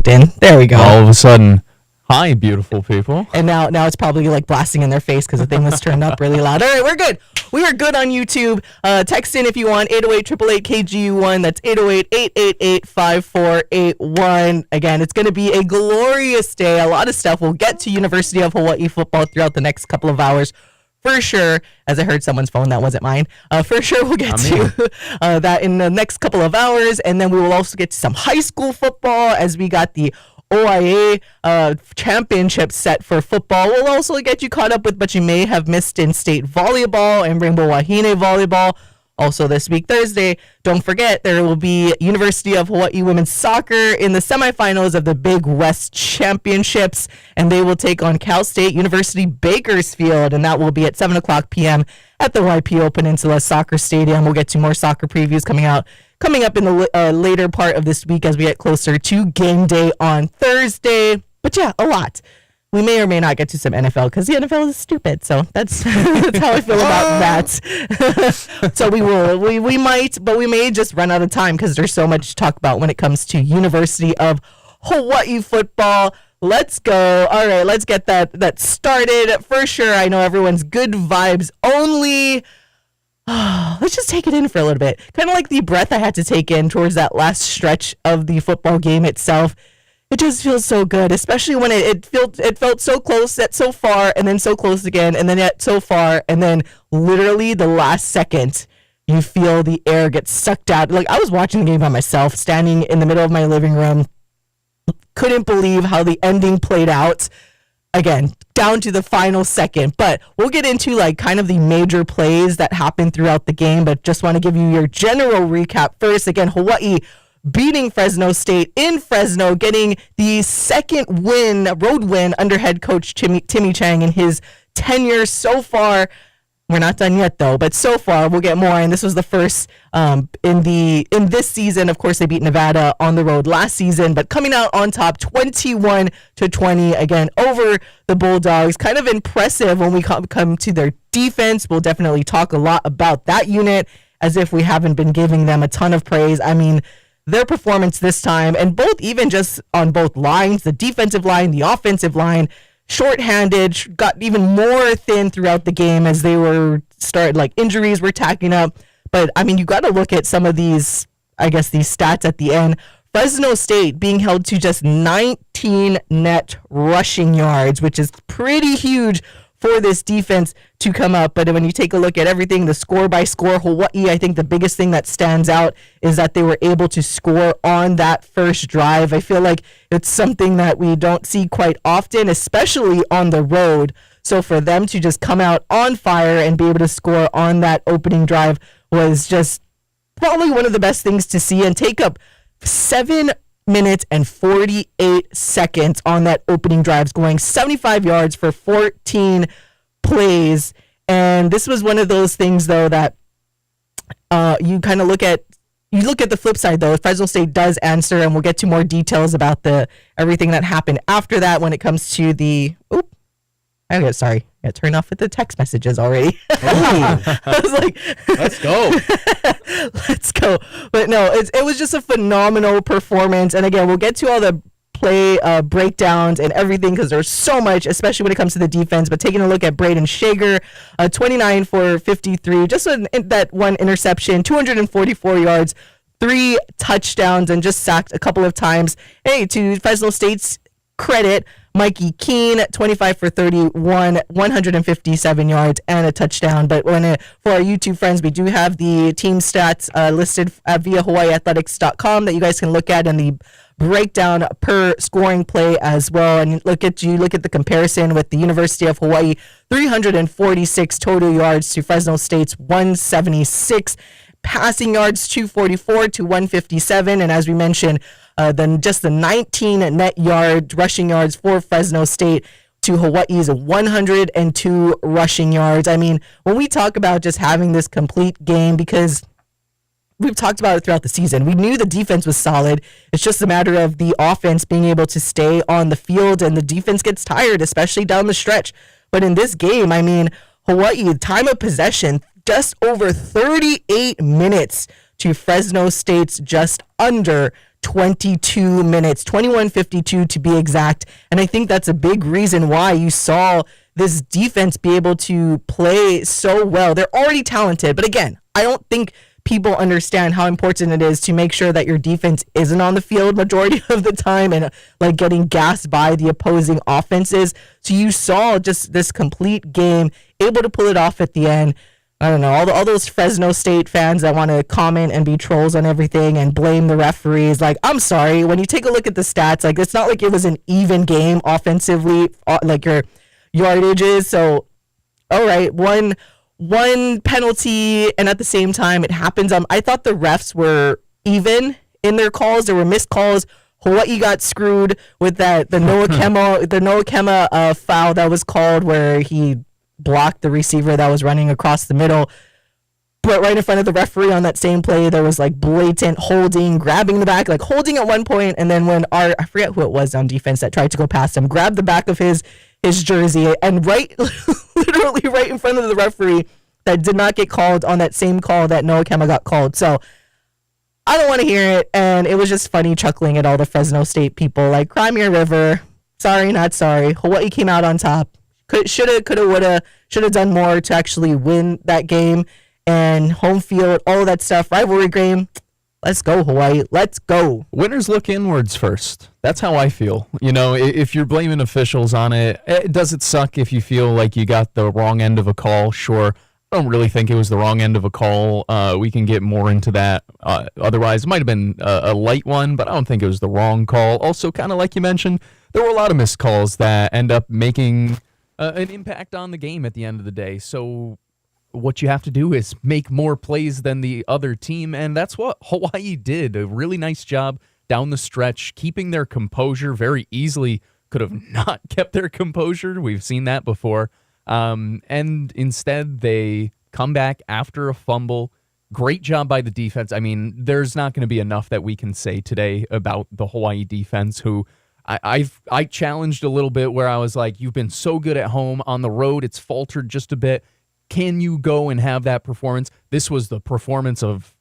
popped in. There we go. All of a sudden, hi, beautiful people. And now it's probably like blasting in their face because the thing was turned up really loud. All right, we're good. We are good on YouTube. Text in if you want, 808-888-KGU1. That's 808-888-5481. Again, it's going to be a glorious day. A lot of stuff. We'll get to University of Hawaii football throughout the next couple of hours. For sure, as I heard someone's phone, that wasn't mine. For sure, we'll get to that in the next couple of hours. And then we will also get to some high school football as we got the OIA championship set for football. We'll also get you caught up with what you may have missed in state volleyball and Rainbow Wahine volleyball. Also this week, Thursday, don't forget, there will be University of Hawaii women's soccer in the semifinals of the Big West Championships, and they will take on Cal State University Bakersfield, and that will be at 7 o'clock p.m. at the YPO Peninsula Soccer Stadium. We'll get to more soccer previews coming up in the later part of this week as we get closer to game day on Thursday. But yeah, a lot. We may or may not get to some NFL because the NFL is stupid. So that's how I feel about that. So we might, but we may just run out of time because there's so much to talk about when it comes to University of Hawaii football. Let's go. All right, let's get that started. For sure, I know everyone's good vibes only. Let's just take it in for a little bit. Kind of like the breath I had to take in towards that last stretch of the football game itself. It just feels so good, especially when it felt so close, yet so far, and then so close again, and then yet so far, and then literally the last second, you feel the air get sucked out. Like, I was watching the game by myself, standing in the middle of my living room, couldn't believe how the ending played out. Again, down to the final second, but we'll get into like kind of the major plays that happened throughout the game, but just want to give you your general recap first. Again, Hawaii beating Fresno State in Fresno, getting the second road win under head coach Timmy Chang in his tenure so far. We're not done yet though, but so far we'll get more. And this was the first in this season. Of course, they beat Nevada on the road last season, but coming out on top 21-20 again over the Bulldogs. Kind of impressive when we come to their defense. We'll definitely talk a lot about that unit as if we haven't been giving them a ton of praise. I mean, their performance this time, and even just on both lines, the defensive line, the offensive line, shorthanded, got even more thin throughout the game as they were injuries were tacking up. But I mean, you got to look at some of these stats at the end. Fresno State being held to just 19 net rushing yards, which is pretty huge for this defense to come up. But when you take a look at everything, the score by score, Hawaii, I think the biggest thing that stands out is that they were able to score on that first drive. I feel like it's something that we don't see quite often, especially on the road. So for them to just come out on fire and be able to score on that opening drive was just probably one of the best things to see, and take up 7 minutes and 48 seconds on that opening drive, going 75 yards for 14 plays. And this was one of those things, though, that you kind of look at the flip side, though. Fresno State does answer, and we'll get to more details about everything that happened after that when it comes to the I got turned off with the text messages already. I was like, let's go. Let's go. But no, it was just a phenomenal performance. And again, we'll get to all the play breakdowns and everything because there's so much, especially when it comes to the defense. But taking a look at Braden Shager, 29 for 53, just that one interception, 244 yards, 3 touchdowns, and just sacked a couple of times. Hey, to Fresno State's credit, Mikey Keene, 25 for 31, 157 yards, and a touchdown. But for our YouTube friends, we do have the team stats listed via HawaiiAthletics.com that you guys can look at, and the breakdown per scoring play as well. And look at the comparison with the University of Hawaii, 346 total yards to Fresno State's 176. Passing yards, 244 to 157. And as we mentioned, then just the 19 net rushing yards for Fresno State to Hawaii's 102 rushing yards. I mean, when we talk about just having this complete game, because we've talked about it throughout the season, we knew the defense was solid. It's just a matter of the offense being able to stay on the field, and the defense gets tired, especially down the stretch. But in this game, I mean, Hawaii, time of possession, just over 38 minutes to Fresno State's just under 22 minutes, 21:52 to be exact. And I think that's a big reason why you saw this defense be able to play so well. They're already talented, but again, I don't think people understand how important it is to make sure that your defense isn't on the field majority of the time and like getting gassed by the opposing offenses. So you saw just this complete game, able to pull it off at the end. I don't know, all those Fresno State fans that want to comment and be trolls on everything and blame the referees. Like, I'm sorry, when you take a look at the stats, like, it's not like it was an even game offensively, like your yardages. So, all right, one penalty, and at the same time, it happens. I thought the refs were even in their calls. There were missed calls. Hawaii got screwed with the Noah Kema foul that was called where he blocked the receiver that was running across the middle. But right in front of the referee on that same play, there was like blatant holding, grabbing the back, like holding at one point, and then when I forget who it was on defense that tried to go past him, grabbed the back of his jersey, and literally right in front of the referee that did not get called on that same call that Noah Kema got called. So I don't want to hear it, and it was just funny chuckling at all the Fresno State people, like, cry me a river, sorry, not sorry. Hawaii came out on top. Shoulda, coulda, woulda, should have done more to actually win that game, and home field, all of that stuff, rivalry game. Let's go, Hawaii. Let's go. Winners look inwards first. That's how I feel. You know, if you're blaming officials on it, does it suck if you feel like you got the wrong end of a call? Sure. I don't really think it was the wrong end of a call. We can get more into that. Otherwise, it might have been a light one, but I don't think it was the wrong call. Also, kind of like you mentioned, there were a lot of missed calls that end up making an impact on the game at the end of the day. So what you have to do is make more plays than the other team, and that's what Hawaii did. A really nice job down the stretch, keeping their composure. Very easily could have not kept their composure. We've seen that before. And instead, they come back after a fumble. Great job by the defense. I mean, there's not going to be enough that we can say today about the Hawaii defense, who I challenged a little bit, where I was like, you've been so good at home. On the road, it's faltered just a bit. Can you go and have that performance? This was the performance of,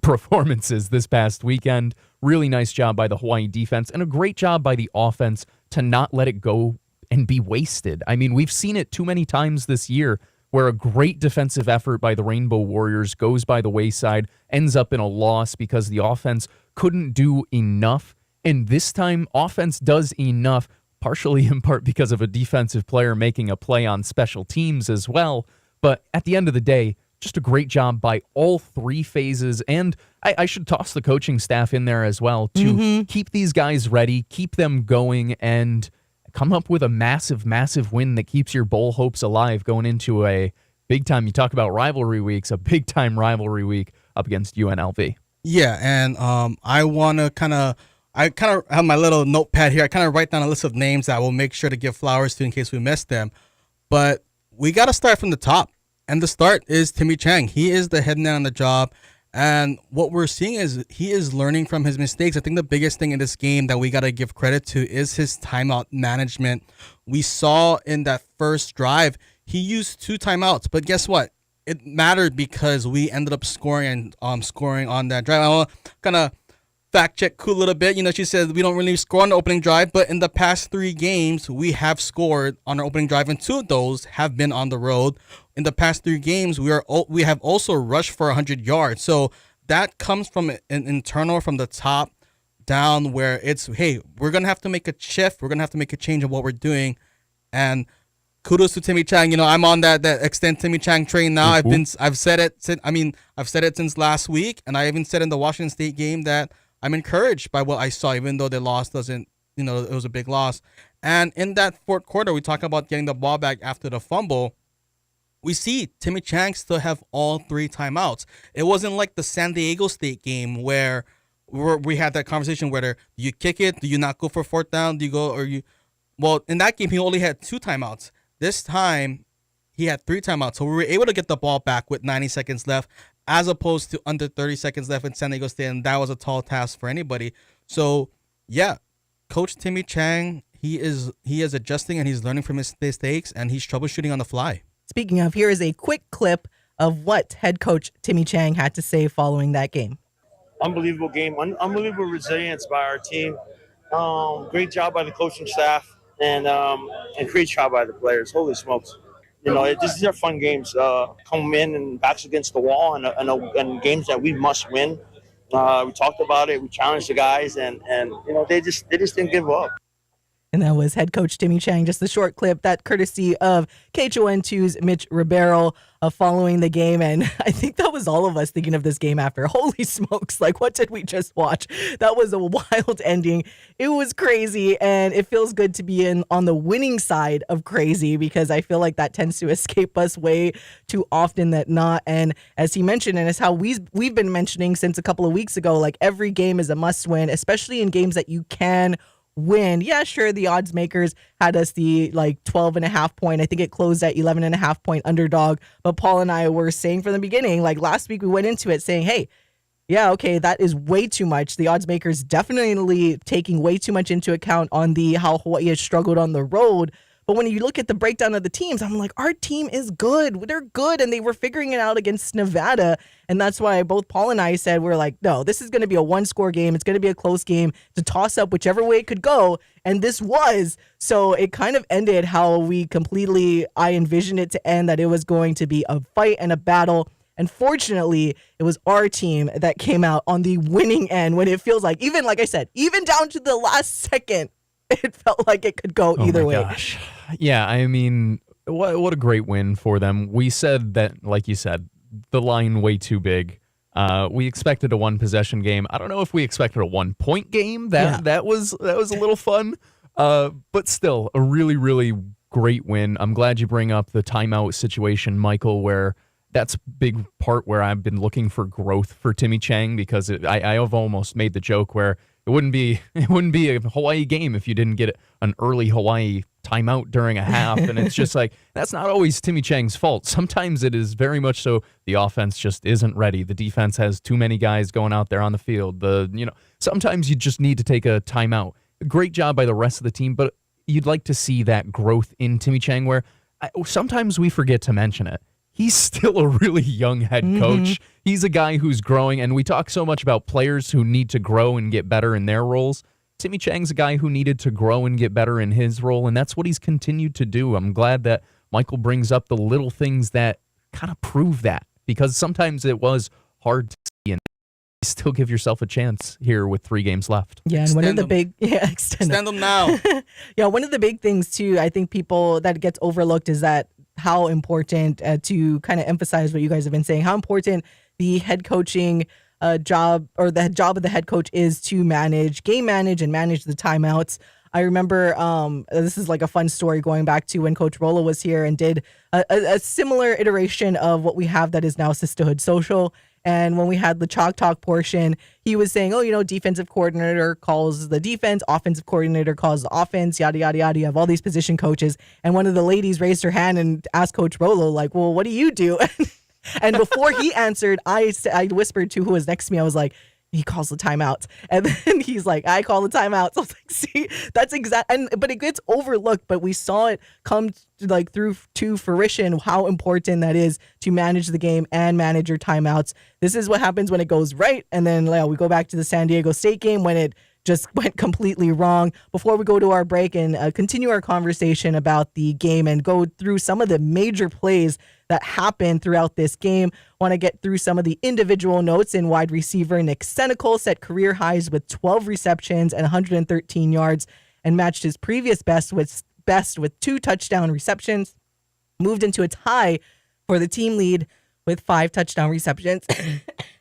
performances this past weekend. Really nice job by the Hawaii defense, and a great job by the offense to not let it go and be wasted. I mean, we've seen it too many times this year where a great defensive effort by the Rainbow Warriors goes by the wayside, ends up in a loss because the offense couldn't do enough. And this time, offense does enough, partially in part because of a defensive player making a play on special teams as well. But at the end of the day, just a great job by all three phases. And I should toss the coaching staff in there as well to keep these guys ready, keep them going, and come up with a massive, massive win that keeps your bowl hopes alive going into a big time. You talk about rivalry weeks, a big time rivalry week up against UNLV. Yeah, and I kind of have my little notepad here. I kind of write down a list of names that I will make sure to give flowers to in case we miss them. But we got to start from the top. And the start is Timmy Chang. He is the head man on the job. And what we're seeing is he is learning from his mistakes. I think the biggest thing in this game that we got to give credit to is his timeout management. We saw in that first drive, he used 2 timeouts. But guess what? It mattered because we ended up scoring on that drive. I want to kind of fact check Koo a little bit. She said we don't really score on the opening drive, but in the past 3 games, we have scored on our opening drive, and 2 of those have been on the road. In the past 3 games, we have also rushed for 100 yards. So that comes from an internal, from the top down, where it's, hey, we're going to have to make a shift. We're going to have to make a change in what we're doing. And kudos to Timmy Chang. I'm on that extend Timmy Chang train now. I've said it since last week, and I even said in the Washington State game that I'm encouraged by what I saw, even though the loss doesn't, it was a big loss. And in that fourth quarter, we talk about getting the ball back after the fumble. We see Timmy Chang still have all 3 timeouts. It wasn't like the San Diego State game where we had that conversation whether you kick it, do you not go for 4th down, do you go, well, in that game, he only had 2 timeouts. This time, he had 3 timeouts. So we were able to get the ball back with 90 seconds left, as opposed to under 30 seconds left in San Diego State, and that was a tall task for anybody. So, yeah, Coach Timmy Chang, he is adjusting, and he's learning from his mistakes, and he's troubleshooting on the fly. Speaking of, here is a quick clip of what head coach Timmy Chang had to say following that game. unbelievable game, unbelievable resilience by our team. Great job by the coaching staff, and great job by the players. Holy smokes! These are fun games. Come in and backs against the wall, and games that we must win. We talked about it. We challenged the guys, and they just didn't give up. And that was head coach Timmy Chang. Just a short clip, that courtesy of KHON2's Mitch Ribeiro following the game. And I think that was all of us thinking of this game after. Holy smokes, like what did we just watch? That was a wild ending. It was crazy, and it feels good to be on the winning side of crazy, because I feel like that tends to escape us way too often than not. And as he mentioned, and it's how we've been mentioning since a couple of weeks ago, like every game is a must win, especially in games that you can win. Yeah, sure, the odds makers had us the 12.5 point. I think it closed at 11.5 point underdog. But Paul and I were saying from the beginning, like last week, we went into it saying, hey, yeah, okay, that is way too much. The odds makers definitely taking way too much into account on how Hawaii has struggled on the road. But when you look at the breakdown of the teams, I'm like, our team is good. They're good. And they were figuring it out against Nevada. And that's why both Paul and I said, we're like, no, this is going to be a one-score game. It's going to be a close game to toss up whichever way it could go. And this was. So it kind of ended how I envisioned it to end, that it was going to be a fight and a battle. And fortunately, it was our team that came out on the winning end, when it feels like, even like I said, even down to the last second, it felt like it could go either way. Gosh. Yeah, I mean, what a great win for them. We said that, like you said, the line way too big. We expected a one-possession game. I don't know if we expected a one-point game. That was a little fun. But still, a really, really great win. I'm glad you bring up the timeout situation, Michael, where that's a big part where I've been looking for growth for Timmy Chang, because I have almost made the joke where it wouldn't be a Hawaii game if you didn't get an early Hawaii timeout during a half. And it's just like, that's not always Timmy Chang's fault. Sometimes it is very much so the offense just isn't ready. The defense has too many guys going out there on the field. Sometimes you just need to take a timeout. Great job by the rest of the team, but you'd like to see that growth in Timmy Chang, where sometimes we forget to mention it. He's still a really young head coach. He's a guy who's growing, and we talk so much about players who need to grow and get better in their roles. Timmy Chang's a guy who needed to grow and get better in his role, and that's what he's continued to do. I'm glad that Michael brings up the little things that kind of prove that, because sometimes it was hard to see, and you still give yourself a chance here with 3 games left. Yeah, and one of the big extend them now. Yeah, one of the big things too, I think people that gets overlooked is that how important, to kind of emphasize what you guys have been saying, how important the head coaching job, or the job of the head coach, is to game manage and manage the timeouts. I remember this is like a fun story going back to when Coach Rolo was here and did a similar iteration of what we have that is now Sisterhood Social. And when we had the Chalk Talk portion, he was saying, defensive coordinator calls the defense, offensive coordinator calls the offense, yada, yada, yada. You have all these position coaches. And one of the ladies raised her hand and asked Coach Rolo, like, well, what do you do? And before he answered, I whispered to who was next to me. I was like, he calls the timeouts. And then he's like, I call the timeouts. I was like, see, that's exact. But it gets overlooked. But we saw it come through to fruition, how important that is to manage the game and manage your timeouts. This is what happens when it goes right. And then we go back to the San Diego State game when it just went completely wrong. Before we go to our break and continue our conversation about the game and go through some of the major plays that happened throughout this game, want to get through some of the individual notes. In wide receiver, Nick Senecal set career highs with 12 receptions and 113 yards and matched his previous best with 2 touchdown receptions, moved into a tie for the team lead with 5 touchdown receptions.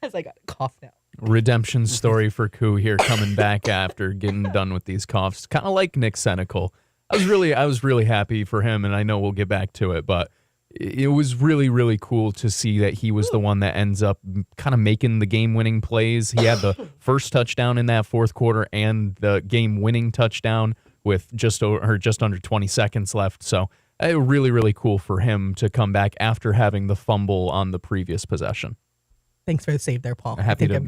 As I got a cough now. Redemption story for Koo here, coming back after getting done with these coughs. Kind of like Nick Senecal. I was really happy for him, and I know we'll get back to it, but it was really, really cool to see that he was the one that ends up kind of making the game-winning plays. He had the first touchdown in that fourth quarter and the game-winning touchdown with just under 20 seconds left. So really, really cool for him to come back after having the fumble on the previous possession. Thanks for the save there, Paul. Happy to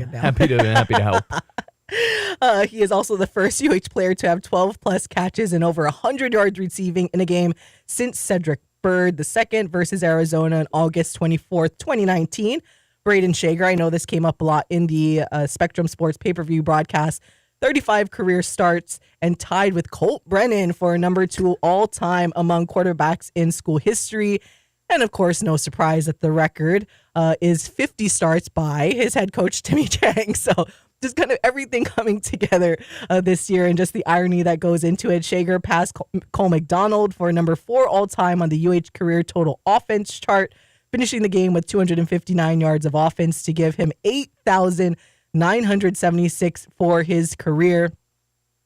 help. He is also the first UH player to have 12-plus catches and over 100 yards receiving in a game since Cedric Bird II versus Arizona on August 24th, 2019. Braden Shager. I know this came up a lot in the Spectrum Sports pay-per-view broadcast. 35 career starts and tied with Colt Brennan for number 2 all-time among quarterbacks in school history. And of course, no surprise that the record is 50 starts by his head coach, Timmy Chang. So just kind of everything coming together this year, and just the irony that goes into it. Shager passed Cole McDonald for number 4 all-time on the UH career total offense chart, finishing the game with 259 yards of offense to give him 8,976 for his career.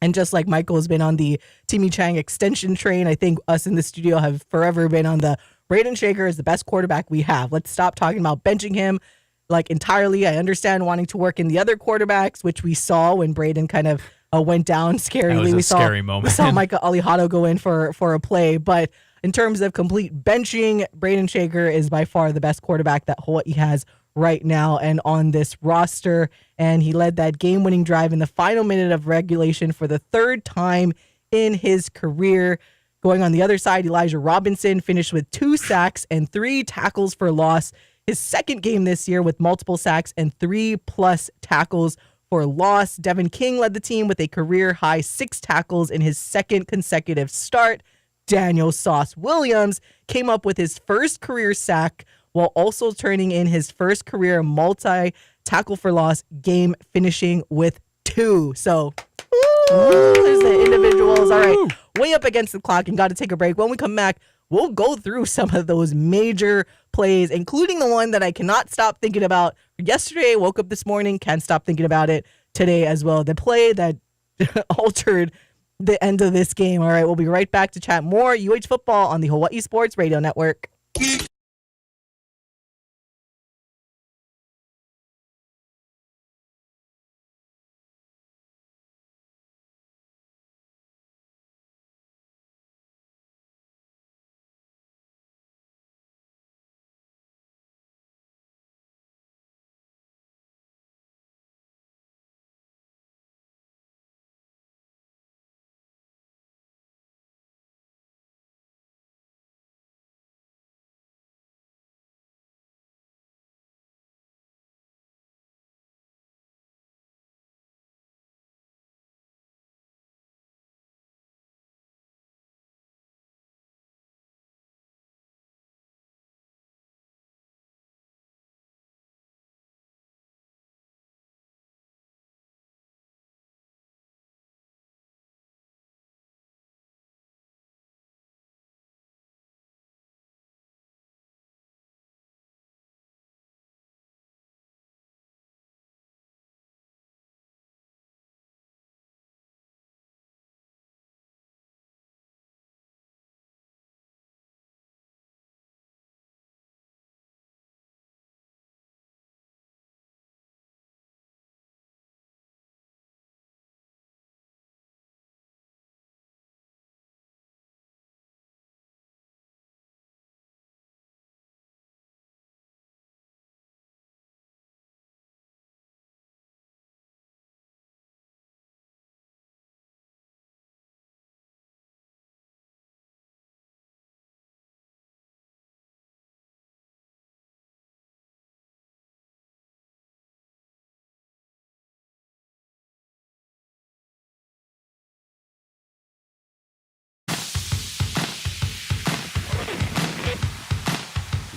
And just like Michael has been on the Timmy Chang extension train, I think us in the studio have forever been on the Braden Shager is the best quarterback we have. Let's stop talking about benching him like entirely. I understand wanting to work in the other quarterbacks, which we saw when Braden kind of went down scarily. That was a scary moment. We saw Micah Alihado go in for a play, but in terms of complete benching, Braden Shager is by far the best quarterback that Hawaii has right now and on this roster. And he led that game-winning drive in the final minute of regulation for the 3rd time in his career. Going on the other side, Elijah Robinson finished with 2 sacks and 3 tackles for loss. His second game this year with multiple sacks and 3+ tackles for loss. Devin King led the team with a career-high 6 tackles in his second consecutive start. Daniel Sauce Williams came up with his first career sack while also turning in his first career multi-tackle for loss game, finishing with 2. So, there's the individuals. All right, way up against the clock and got to take a break. When we come back, we'll go through some of those major plays, including the one that I cannot stop thinking about yesterday. Woke up this morning, can't stop thinking about it today as well. The play that altered the end of this game. All right, we'll be right back to chat more UH football on the Hawaii Sports Radio Network.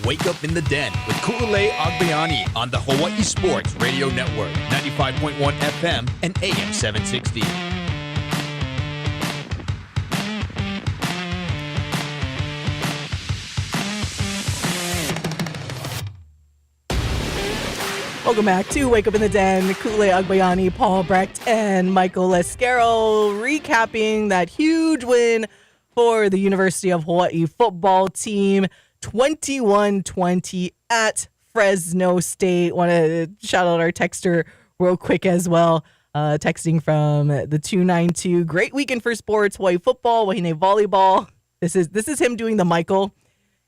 Wake Up in the Den with Kulale Agbayani on the Hawaii Sports Radio Network, 95.1 FM and AM 760. Welcome back to Wake Up in the Den. Kulale Agbayani, Paul Brecht, and Michael Lescaro recapping that huge win for the University of Hawaii football team, 21-20 at Fresno State. Want to shout out our texter real quick as well. Texting from the 292. Great weekend for sports. Hawaii football, Wahine volleyball. This is him doing the Michael.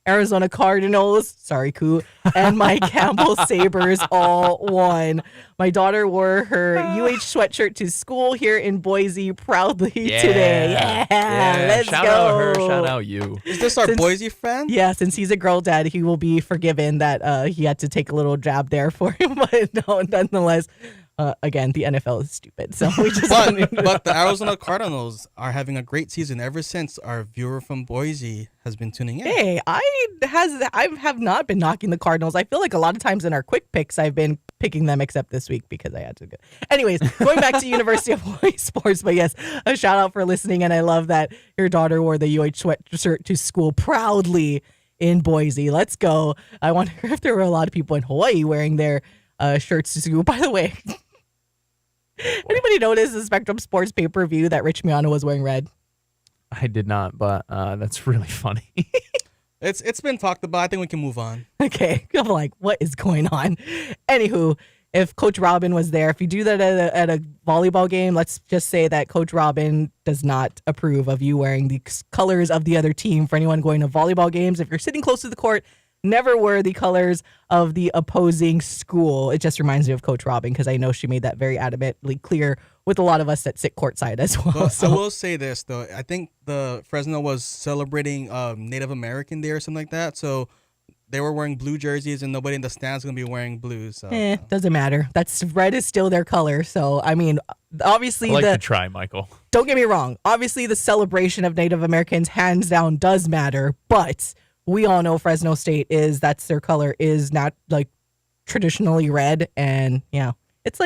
Arizona Cardinals, sorry, Koo, and my Campbell Sabres all won. My daughter wore her UH sweatshirt to school here in Boise proudly today. Yeah, let's shout go. out her, shout out you. Is this our Boise fan? Yeah, since he's a girl dad, he will be forgiven that he had to take a little jab there for him. But no, nonetheless, again, the NFL is stupid. So we just But the Arizona Cardinals are having a great season ever since our viewer from Boise has been tuning in. Hey, I have not been knocking the Cardinals. I feel like a lot of times in our quick picks, I've been picking them, except this week because I had to go. Anyways, going back to University of Hawaii sports, but yes, a shout out for listening, and I love that your daughter wore the UH sweatshirt to school proudly in Boise. Let's go. I wonder if there were a lot of people in Hawaii wearing their shirts to school. By the way, anybody notice the Spectrum Sports pay-per-view that Rich Miano was wearing red? I did not, but that's really funny. It's been talked about. I think we can move on. Okay, I'm like, what is going on? Anywho, if Coach Robin was there, if you do that at a volleyball game, let's just say that Coach Robin does not approve of you wearing the colors of the other team. For anyone going to volleyball games, if you're sitting close to the court, never wear the colors of the opposing school. It just reminds me of Coach Robin because I know she made that very adamantly clear with a lot of us that sit courtside as well. Well, So I will say this, though. I think the Fresno was celebrating Native American Day or something like that. So they were wearing blue jerseys and nobody in the stands is going to be wearing blue. So doesn't matter. That's red is still their color. So, I mean, obviously, I like to try, Michael. Don't get me wrong. Obviously, the celebration of Native Americans hands down does matter, but we all know Fresno State that's their color is not like traditionally red. And yeah, it's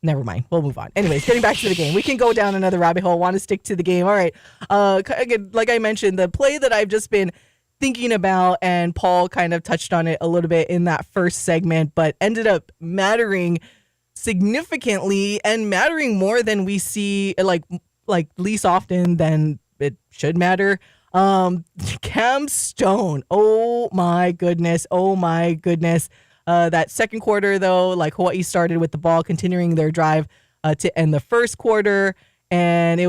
never mind. We'll move on. Anyways, getting back to the game, we can go down another rabbit hole. Want to stick to the game. All right. Again, like I mentioned, the play that I've just been thinking about, and Paul kind of touched on it a little bit in that first segment, but ended up mattering significantly and mattering more than we see, like least often than it should matter. Cam Stone. Oh my goodness. That second quarter, though, like Hawaii started with the ball, continuing their drive to end the first quarter, and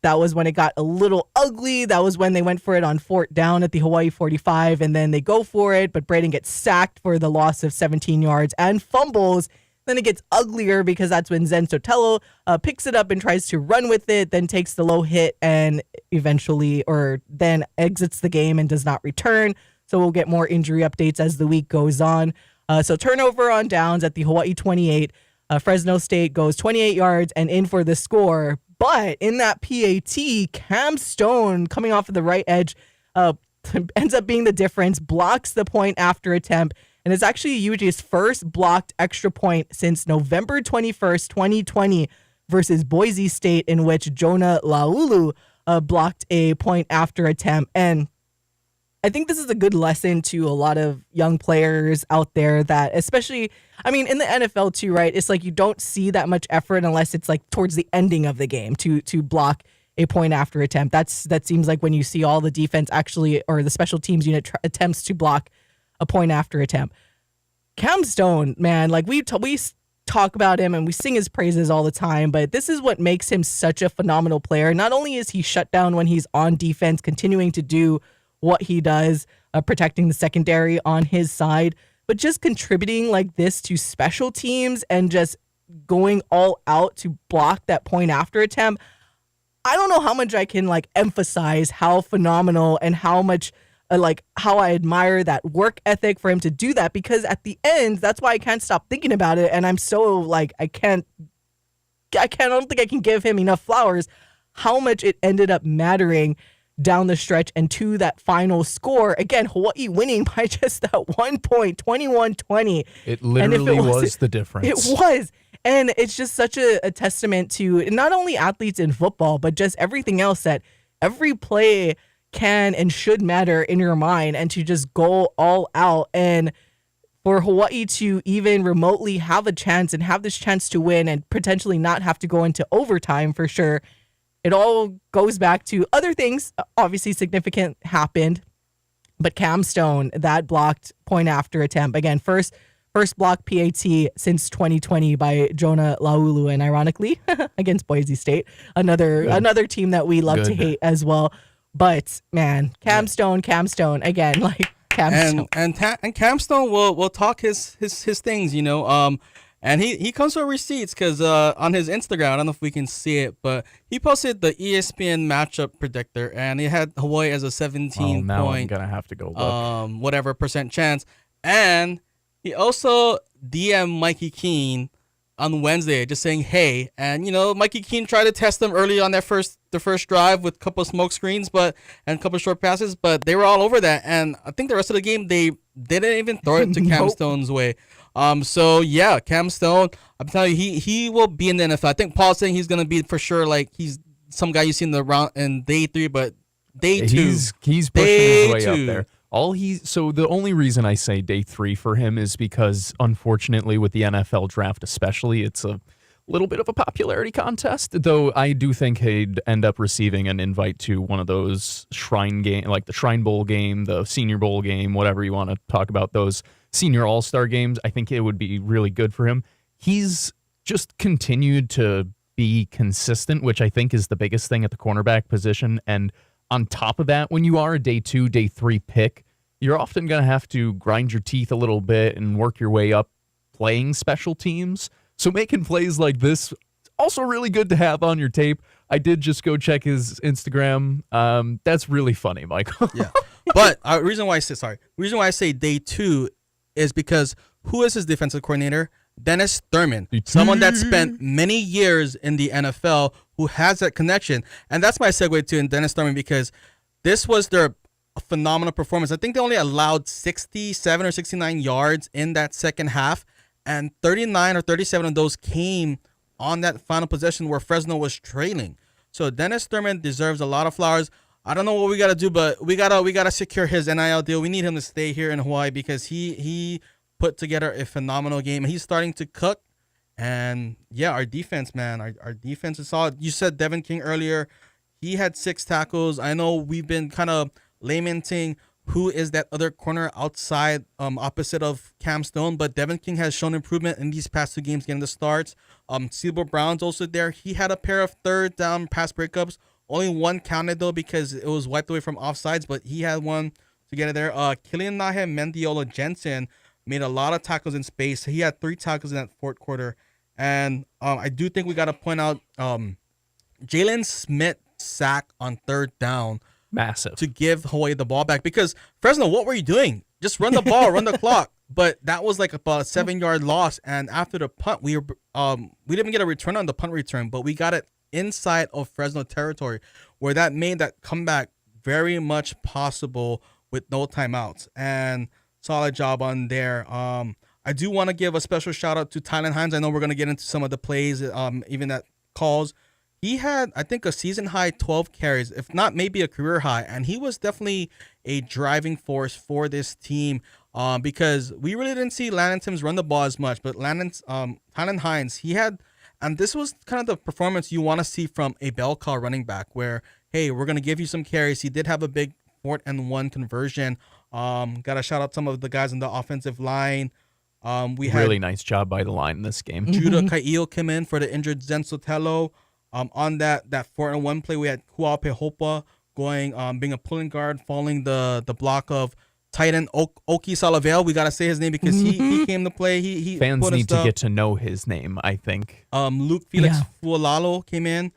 that was when it got a little ugly. That was when they went for it on fourth down at the Hawaii 45, and then they go for it, but Braden gets sacked for the loss of 17 yards and fumbles. Then it gets uglier because that's when Zen Sotelo picks it up and tries to run with it, then takes the low hit and then exits the game and does not return. So we'll get more injury updates as the week goes on. So turnover on downs at the Hawaii 28. Fresno State goes 28 yards and in for the score. But in that PAT, Cam Stone coming off of the right edge ends up being the difference, blocks the point after attempt, and it's actually UG's first blocked extra point since November 21st, 2020 versus Boise State, in which Jonah Laulu blocked a point after attempt. And I think this is a good lesson to a lot of young players out there that, especially, I mean, in the NFL too, right? It's like you don't see that much effort unless it's like towards the ending of the game to block a point after attempt. That seems like when you see all the defense actually, or the special teams unit attempts to block a point after attempt. Cam Stone, man, like we talk about him and we sing his praises all the time, but this is what makes him such a phenomenal player. Not only is he shut down when he's on defense, continuing to do what he does, protecting the secondary on his side, but just contributing like this to special teams and just going all out to block that point after attempt. I don't know how much I can like emphasize how phenomenal and how much how I admire that work ethic for him to do that, because at the end, that's why I can't stop thinking about it. And I'm so like, I don't think I can give him enough flowers, how much it ended up mattering down the stretch and to that final score. Again, Hawaii winning by just that 1 point, 21-20. It literally was the difference. It was. And it's just such a testament to not only athletes in football, but just everything else, that every play can and should matter in your mind, and to just go all out. And for Hawaii to even remotely have a chance and have this chance to win and potentially not have to go into overtime for sure, it all goes back to other things, obviously significant happened, but Cam Stone, that blocked point after attempt, again, first block PAT since 2020 by Jonah Laulu, and ironically against Boise State, another team that we love to hate as well. But man, Cam Stone again, like Cam Stone. And Cam Stone will talk his things, and he comes with receipts because on his Instagram, I don't know if we can see it, but he posted the ESPN matchup predictor, and he had Hawaii as a 17 now I'm point gonna have to go look. whatever percent chance, and he also DM'd Mikey Keene on Wednesday, just saying hey, and Mikey Keene tried to test them early on the first drive with a couple of smoke screens, and a couple of short passes, but they were all over that, and I think the rest of the game they didn't even throw it to Cam Stone's way. So yeah, Cam Stone, I'm telling you, he will be in the NFL. I think Paul's saying he's gonna be for sure. Like he's some guy you see in the round in day 3, but day 2, he's pushing his way up there. So the only reason I say day 3 for him is because unfortunately with the NFL draft especially, it's a little bit of a popularity contest, though I do think he'd end up receiving an invite to one of those shrine game, like the Shrine Bowl game, the Senior Bowl game, whatever you want to talk about, those senior all-star games. I think it would be really good for him. He's just continued to be consistent, which I think is the biggest thing at the cornerback position. And on top of that, when you are a day 2, day 3 pick, you're often going to have to grind your teeth a little bit and work your way up playing special teams. So making plays like this, also really good to have on your tape. I did just go check his Instagram. That's really funny, Michael. Yeah, but reason why I say day 2 is because who is his defensive coordinator? Dennis Thurman, someone that spent many years in the NFL, who has that connection, and that's my segue to Dennis Thurman, because this was their phenomenal performance. I think they only allowed 67 or 69 yards in that second half, and 39 or 37 of those came on that final possession where Fresno was trailing. So Dennis Thurman deserves a lot of flowers. I don't know what we gotta do, but we gotta secure his NIL deal. We need him to stay here in Hawaii because he put together a phenomenal game. He's starting to cook, and yeah, our defense, man, our defense is solid. You said Devin King earlier. He had 6 tackles. I know we've been kind of lamenting who is that other corner outside, opposite of Cam Stone, but Devin King has shown improvement in these past 2 games getting the starts. Cerebral Brown's also there. He had a pair of third down pass breakups. Only one counted though because it was wiped away from offsides, but he had one to get it there. Killian Nahe Mendiola Jensen made a lot of tackles in space. He had 3 tackles in that fourth quarter. And I do think we got to point out Jalen Smith's sack on third down. Massive. To give Hawaii the ball back. Because, Fresno, what were you doing? Just run the ball, run the clock. But that was like about a 7-yard loss. And after the punt, we didn't get a return on the punt return, but we got it inside of Fresno territory, where that made that comeback very much possible with no timeouts. And solid job on there. I do want to give a special shout out to Tylen Hines. I know we're going to get into some of the plays, even at calls. He had, I think, a season high 12 carries, if not maybe a career high, and he was definitely a driving force for this team, because we really didn't see Landon Timms run the ball as much, but Tylen Hines, he had, and this was kind of the performance you want to see from a bell cow running back, where, hey, we're going to give you some carries. He did have a big 4th-and-1 conversion. Got to shout out some of the guys on the offensive line. We had really nice job by the line in this game. Judah Kai'io came in for the injured Zen Sotelo. On that 4-and-1 play, we had Kuape Hopa going, being a pulling guard, following the block of tight end Oki Salavale. We gotta say his name because he came to play. He fans need to get to know his name, I think. Luke Felix Fualalo came in,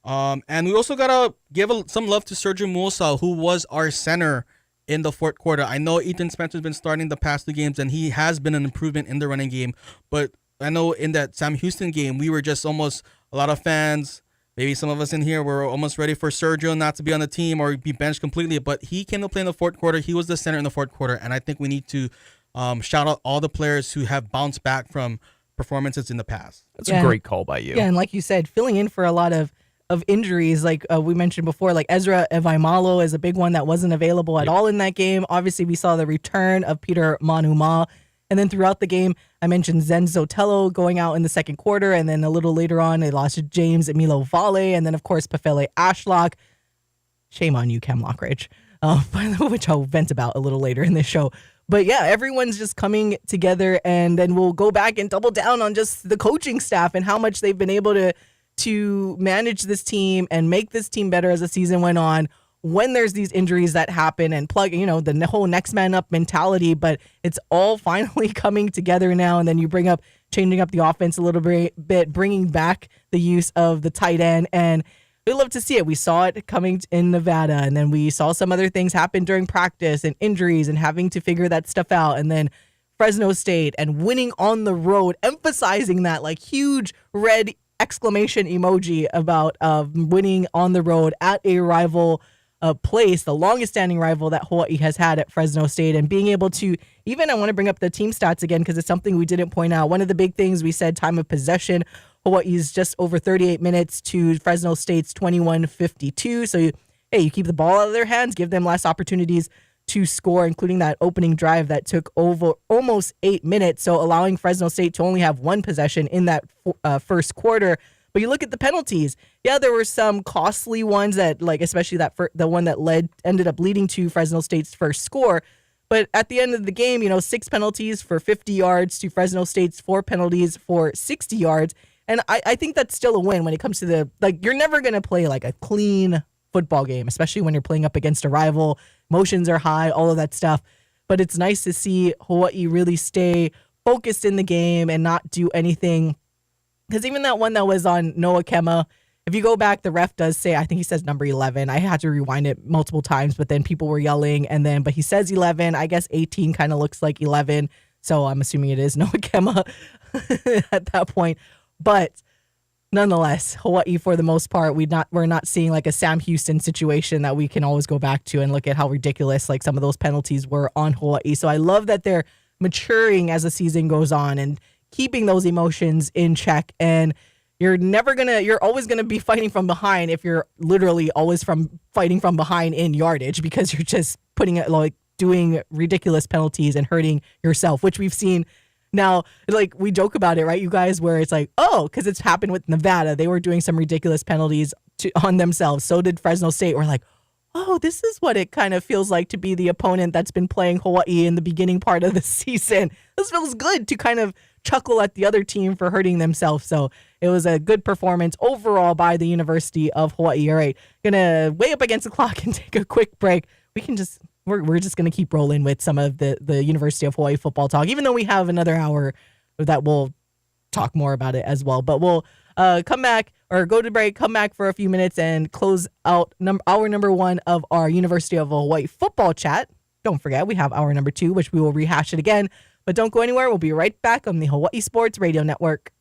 and we also gotta give some love to Sergio Musa, who was our center in the fourth quarter. I know Ethan Spencer's been starting the past 2 games, and he has been an improvement in the running game, but I know in that Sam Houston game, we were just almost, a lot of fans, maybe some of us in here, were almost ready for Sergio not to be on the team or be benched completely, but he came to play in the fourth quarter. He was the center in the fourth quarter, and I think we need to shout out all the players who have bounced back from performances in the past. That's a great call by you. Yeah, and like you said, filling in for a lot of injuries, like we mentioned before, like Ezra Evaimalo is a big one that wasn't available at all in that game. Obviously, we saw the return of Peter Manuma. And then throughout the game, I mentioned Zen Sotelo going out in the second quarter. And then a little later on, they lost to James Emilo Vale. And then, of course, Pefele Ashlock. Shame on you, Cam Lockridge, which I'll vent about a little later in this show. But yeah, everyone's just coming together. And then we'll go back and double down on just the coaching staff and how much they've been able to manage this team and make this team better as the season went on, when there's these injuries that happen and the whole next man up mentality, but it's all finally coming together now. And then you bring up changing up the offense a little bit, bringing back the use of the tight end. And we love to see it. We saw it coming in Nevada, and then we saw some other things happen during practice and injuries and having to figure that stuff out. And then Fresno State and winning on the road, emphasizing that like huge red exclamation emoji about winning on the road at a rival place, the longest standing rival that Hawaii has had at Fresno State, and being able to I want to bring up the team stats again because it's something we didn't point out. One of the big things we said, time of possession, Hawaii's just over 38 minutes to Fresno State's 21:52. So you keep the ball out of their hands, give them less opportunities to score, including that opening drive that took over almost 8 minutes. So allowing Fresno State to only have one possession in that first quarter. But you look at the penalties. Yeah, there were some costly ones that, like, especially the one that ended up leading to Fresno State's first score. But at the end of the game, 6 penalties for 50 yards to Fresno State's 4 penalties for 60 yards. And I think that's still a win when it comes to you're never going to play like a clean football game, especially when you're playing up against a rival. Emotions are high, all of that stuff. But it's nice to see Hawaii really stay focused in the game and not do anything. Because even that one that was on Noah Kemma, if you go back, the ref does say, I think he says number 11. I had to rewind it multiple times, but then people were yelling. But he says 11. I guess 18 kind of looks like 11. So I'm assuming it is Noah Kemma at that point. But nonetheless, Hawaii, for the most part, we're not seeing like a Sam Houston situation that we can always go back to and look at how ridiculous like some of those penalties were on Hawaii. So I love that they're maturing as the season goes on and keeping those emotions in check. And you're always gonna be fighting from behind if you're literally always fighting from behind in yardage, because you're just putting it like doing ridiculous penalties and hurting yourself, which we've seen. Now, like, we joke about it, right, you guys, where it's like, oh, because it's happened with Nevada. They were doing some ridiculous penalties on themselves. So did Fresno State. We're like, oh, this is what it kind of feels like to be the opponent that's been playing Hawaii in the beginning part of the season. This feels good to kind of chuckle at the other team for hurting themselves. So it was a good performance overall by the University of Hawaii. All right, gonna way up against the clock and take a quick break. We're just going to keep rolling with some of the University of Hawaii football talk, even though we have another hour that we'll talk more about it as well. But we'll come back or go to break, come back for a few minutes and close out hour number 1 of our University of Hawaii football chat. Don't forget, we have hour number 2, which we will rehash it again. But don't go anywhere. We'll be right back on the Hawaii Sports Radio Network.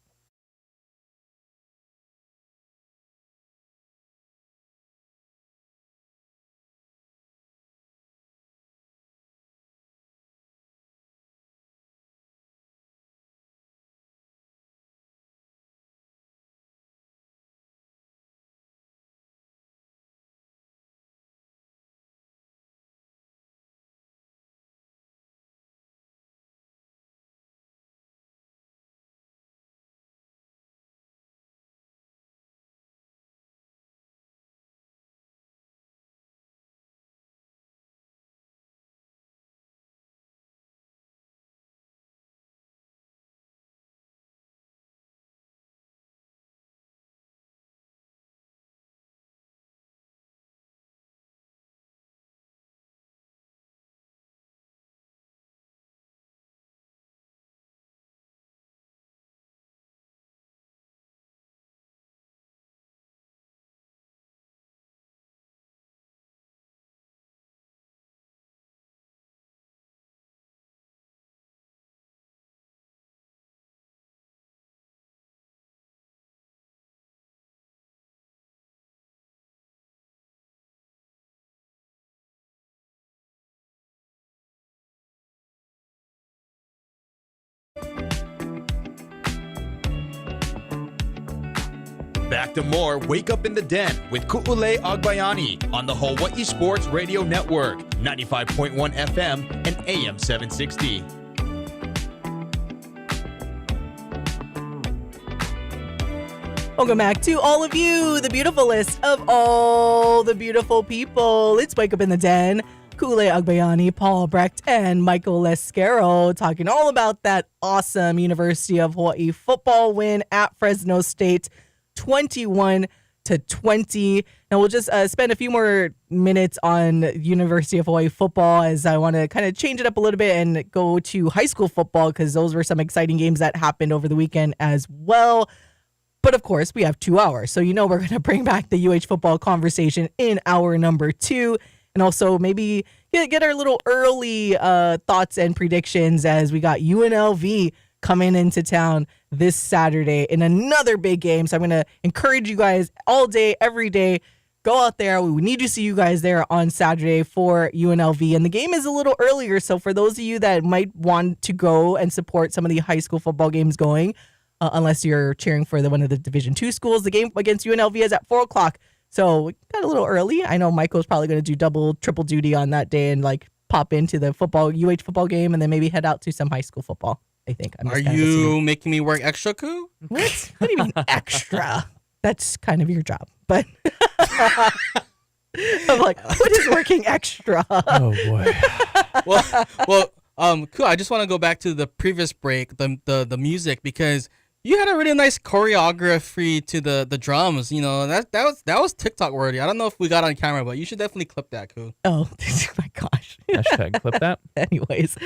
Back to more Wake Up in the Den with Ku'ulei Agbayani on the Hawaii Sports Radio Network, 95.1 FM and AM 760. Welcome back to all of you, the beautiful list of all the beautiful people. It's Wake Up in the Den. Ku'ulei Agbayani, Paul Brecht, and Michael Lescaro talking all about that awesome University of Hawaii football win at Fresno State, 21-0. 20. And we'll just spend a few more minutes on University of Hawaii football, as I want to kind of change it up a little bit and go to high school football, because those were some exciting games that happened over the weekend as well. But of course, we have 2 hours. So, we're going to bring back the UH football conversation in hour number 2. And also maybe get our little early thoughts and predictions, as we got UNLV coming into town this Saturday in another big game. So I'm going to encourage you guys all day, every day, go out there. We need to see you guys there on Saturday for UNLV. And the game is a little earlier. So for those of you that might want to go and support some of the high school football games going, unless you're cheering for one of the Division II schools, the game against UNLV is at 4 o'clock. So we got a little early. I know Michael's probably going to do double, triple duty on that day and pop into the UH football game and then maybe head out to some high school football. I think. Are you making me work extra, Koo? What do you mean extra? That's kind of your job. But I'm like, what is working extra? Oh boy. Koo, I just want to go back to the previous break, the music, because you had a really nice choreography to the drums. That was TikTok worthy. I don't know if we got on camera, but you should definitely clip that, Koo. Oh my gosh. Hashtag clip that. Anyways,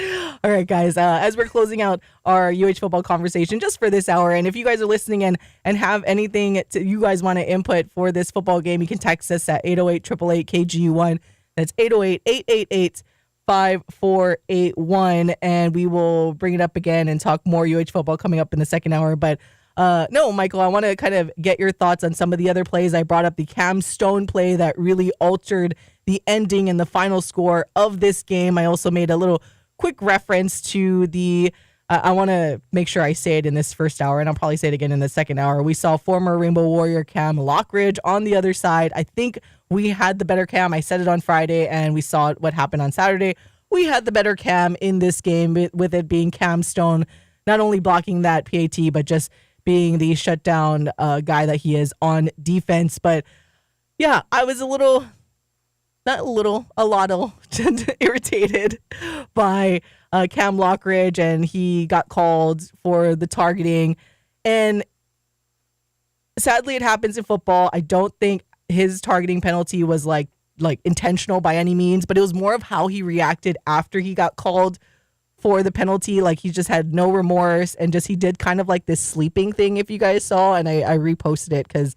all right, guys. As we're closing out our UH football conversation just for this hour, and if you guys are listening and have anything you guys want to input for this football game, you can text us at 808-888-KGU1. That's 808-888-5481, and we will bring it up again and talk more UH football coming up in the second hour. But no, Michael, I want to kind of get your thoughts on some of the other plays. I brought up the Cam Stone play that really altered the ending and the final score of this game. I also made a little quick reference to I want to make sure I say it in this first hour, and I'll probably say it again in the second hour. We saw former Rainbow Warrior Cam Lockridge on the other side. I think we had the better Cam. I said it on Friday, and we saw what happened on Saturday. We had the better Cam in this game, with it being Cam Stone, not only blocking that PAT, but just being the shutdown guy that he is on defense. But yeah, I was a lot irritated by Cam Lockridge, and he got called for the targeting. And sadly, it happens in football. I don't think his targeting penalty was like intentional by any means, but it was more of how he reacted after he got called for the penalty. Like, he just had no remorse, and he did kind of like this sleeping thing, if you guys saw, and I reposted it because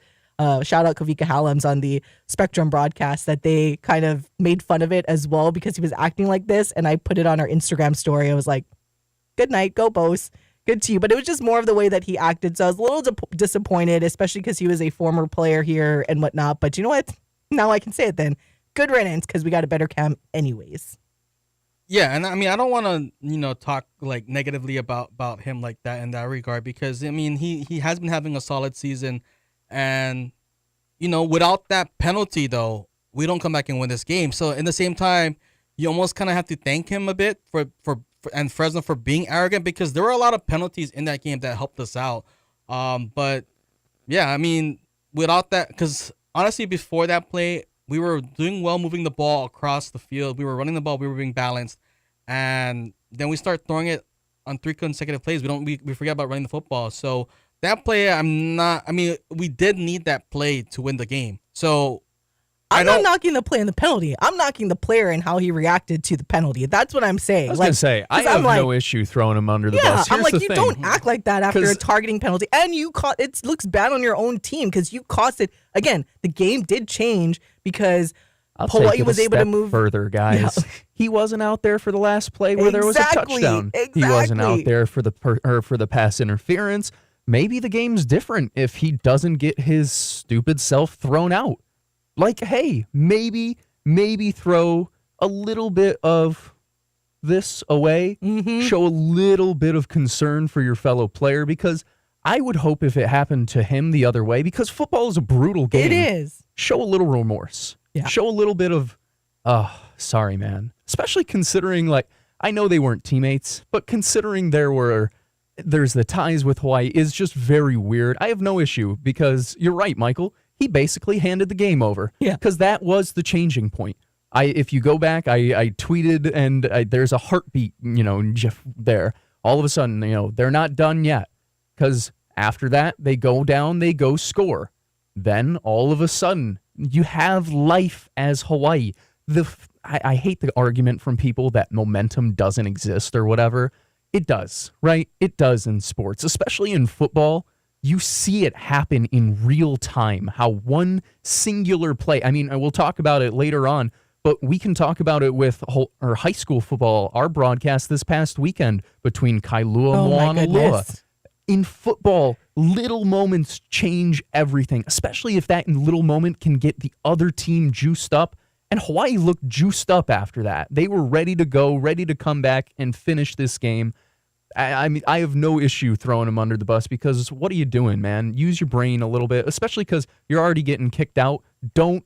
shout out Kavika Hallams on the Spectrum broadcast, that they kind of made fun of it as well because he was acting like this, and I put it on our Instagram story. I was like, good night, go Bose, good to you. But it was just more of the way that he acted, so I was a little disappointed, especially because he was a former player here and whatnot. But you know what? Now I can say it then. Good riddance, because we got a better Cam anyways. Yeah, and I mean, I don't want to, talk negatively about him like that in that regard, because I mean, he has been having a solid season, and without that penalty though, we don't come back and win this game. So in the same time, you almost kind of have to thank him a bit for and Fresno for being arrogant, because there were a lot of penalties in that game that helped us out. But yeah, I mean, without that, because honestly, before that play, we were doing well moving the ball across the field. We were running the ball. We were being balanced. And then we start throwing it on 3 consecutive plays. We forget about running the football. So that play, we did need that play to win the game. So I'm not knocking the play and the penalty. I'm knocking the player and how he reacted to the penalty. That's what I'm saying. I was going to say, I have no issue throwing him under the bus. I'm Here's like, the you thing. don't act like that after a targeting penalty. And it looks bad on your own team, because you cost it. Again, the game did change because Hawaii was able to move further, guys. Yeah. He wasn't out there for the last play where there was a touchdown. Exactly. He wasn't out there for the pass interference. Maybe the game's different if he doesn't get his stupid self thrown out. Like, hey, maybe throw a little bit of this away. Mm-hmm. Show a little bit of concern for your fellow player, because I would hope if it happened to him the other way, because football is a brutal game. It is. Show a little remorse. Yeah. Show a little bit of, sorry, man. Especially considering, I know they weren't teammates, but considering there's the ties with Hawaii is just very weird. I have no issue, because you're right, Michael. He basically handed the game over. Yeah. Because that was the changing point. If you go back, I tweeted, and there's a heartbeat, GIF there. All of a sudden, they're not done yet. Because after that, they go down, they go score. then all of a sudden you have life as Hawaii. I hate the argument from people that momentum doesn't exist or whatever. It does, right? It does in sports, especially in football. You see it happen in real time, how one singular play, I mean, we'll talk about it later on, but we can talk about it with high school football, our broadcast this past weekend between Kailua and Moanalua. goodness. In football, little moments change everything, especially if that little moment can get the other team juiced up. And Hawaii looked juiced up after that. They were ready to go, ready to come back and finish this game. I mean, I have no issue throwing them under the bus because what are you doing, man? Use your brain a little bit, especially because you're already getting kicked out. Don't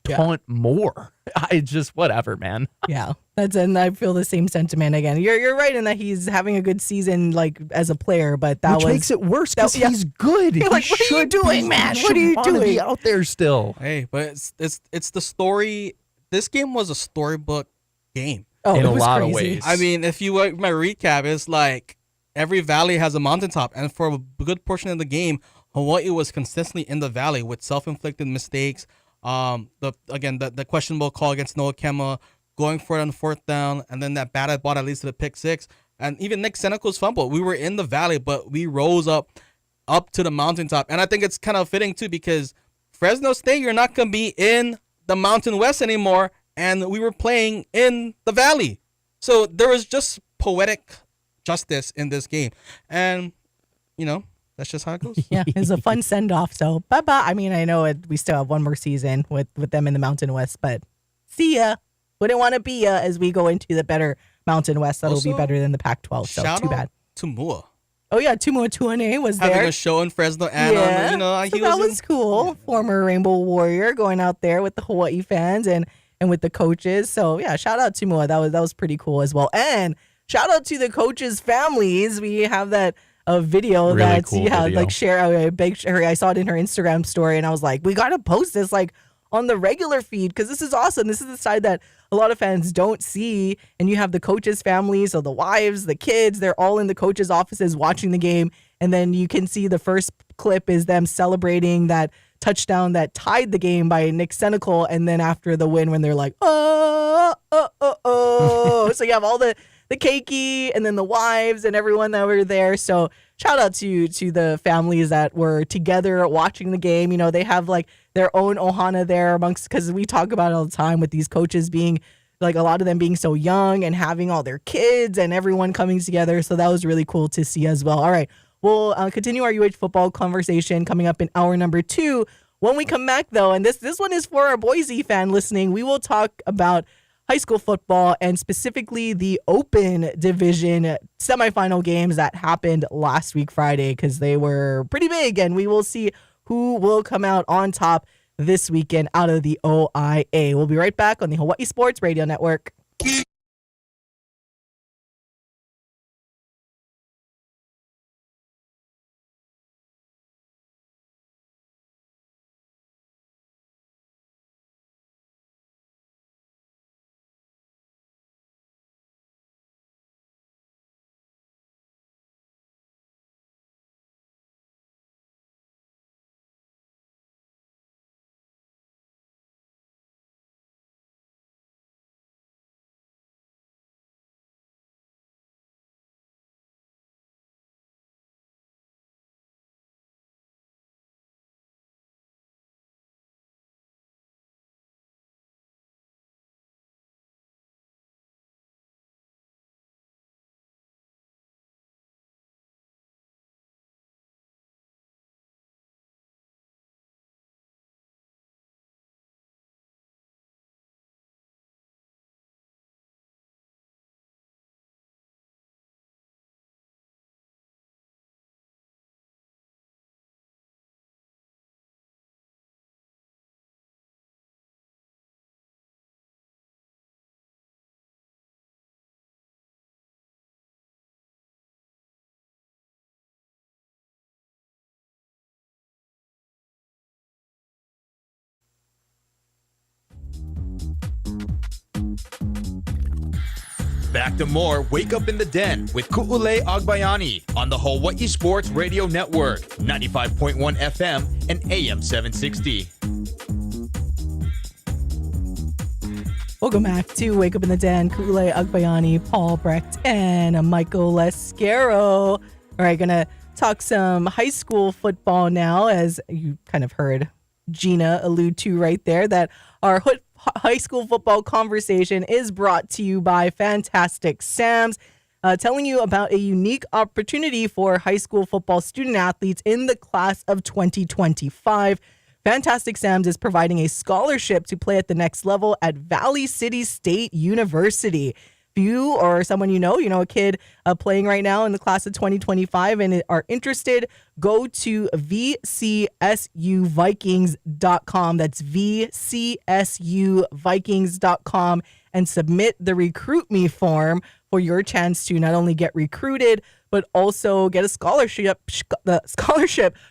taunt more. I just, whatever, man. Yeah, and I feel the same sentiment again. You're right in that he's having a good season, like as a player, but Which makes it worse because he's good. You're like, what are you doing, man? What are you doing? Be out there still. Hey, but it's the story. This game was a storybook game. Oh, In it a was lot of crazy. ways. I mean, if you like my recap, it's like every valley has a mountaintop, and for a good portion of the game, Hawaii was consistently in the valley with self-inflicted mistakes. The questionable call against Noah Kemma, going for it on fourth down, and then that batted ball that leads to the pick six, and even Nick Seneco's fumble. We were in the valley, but we rose up to the mountaintop, and I think it's kind of fitting too because Fresno State, you're not gonna be in the Mountain West anymore, and we were playing in the valley, so there was just poetic justice in this game, and that's just how it goes. Yeah, it's a fun send off. So bye bye. I mean, I know we still have one more season with them in the Mountain West, but see ya. Wouldn't want to be ya as we go into the better Mountain West. That'll be Also, better than the Pac-12. So Shout too out bad. to Mua Oh yeah, Tumu Tuane was having there. a show in Fresno, and So that was cool. Former Rainbow Warrior going out there with the Hawaii fans and with the coaches. So yeah, shout out to Mua. That was pretty cool as well. And shout out to the coaches' families. We have that video Really that's cool video. like share. I saw it in her Instagram story, and I was like, we gotta post this like on the regular feed because this is awesome. This is the side that a lot of fans don't see. And you have the coaches' families, so the wives, the kids, they're all in the coaches' offices watching the game. And then you can see the first clip is them celebrating that touchdown that tied the game by Nick Senecal. And then after the win, when they're like, oh. So you have all the keiki and then the wives and everyone that were there. So shout out to the families that were together watching the game. You know, they have like their own ohana there amongst, because we talk about it all the time with these coaches being like a lot of them being so young and having all their kids and everyone coming together. So that was really cool to see as well. All right. We'll continue our UH football conversation coming up in hour number 2. When we come back, though, and this one is for our Boise fan listening, we will talk about high school football and specifically the Open Division semifinal games that happened last week Friday because they were pretty big, and we will see who will come out on top this weekend out of the OIA. We'll be right back on the Hawaii Sports Radio Network. Back to more Wake Up in the Den with Ku'ulei Agbayani on the Hawai'i Sports Radio Network, 95.1 FM and AM 760. Welcome back to Wake Up in the Den. Ku'ulei Agbayani, Paul Brecht, and Michael Lescaro. All right, gonna talk some high school football now, as you kind of heard Gina allude to right there, that our high school football conversation is brought to you by Fantastic Sam's, telling you about a unique opportunity for high school football student athletes in the class of 2025. Fantastic Sam's is providing a scholarship to play at the next level at Valley City State University. If you or someone you know a kid playing right now in the class of 2025 and are interested, go to vcsuvikings.com. That's vcsuvikings.com and submit the Recruit Me form for your chance to not only get recruited, but also get a scholarship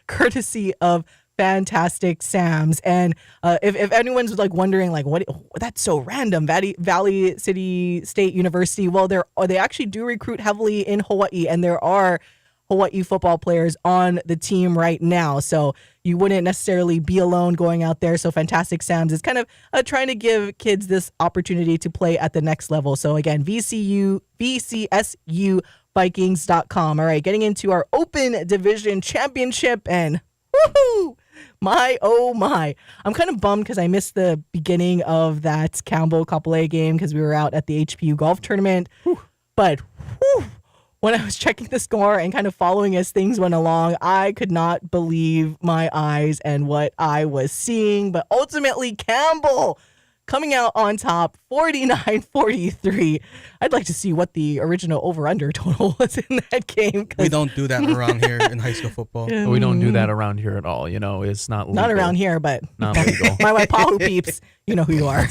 courtesy of Fantastic Sam's. And if anyone's like wondering, like, what, that's so random, Valley City State University, well, they actually do recruit heavily in Hawaii, and there are Hawaii football players on the team right now, so you wouldn't necessarily be alone going out there. So Fantastic Sam's is kind of trying to give kids this opportunity to play at the next level. So again, vcsuvikings.com. All right, getting into our Open Division Championship, and woohoo! My, oh my. I'm kind of bummed because I missed the beginning of that Campbell Kapolei game because we were out at the HPU golf tournament. But when I was checking the score and kind of following as things went along, I could not believe my eyes and what I was seeing. But ultimately, Campbell coming out on top, 49-43. I'd like to see what the original over-under total was in that game. We don't do that around here in high school football. We don't do that around here at all. You know, it's not legal. Not around here, but not legal. my Waipahu peeps, you know who you are.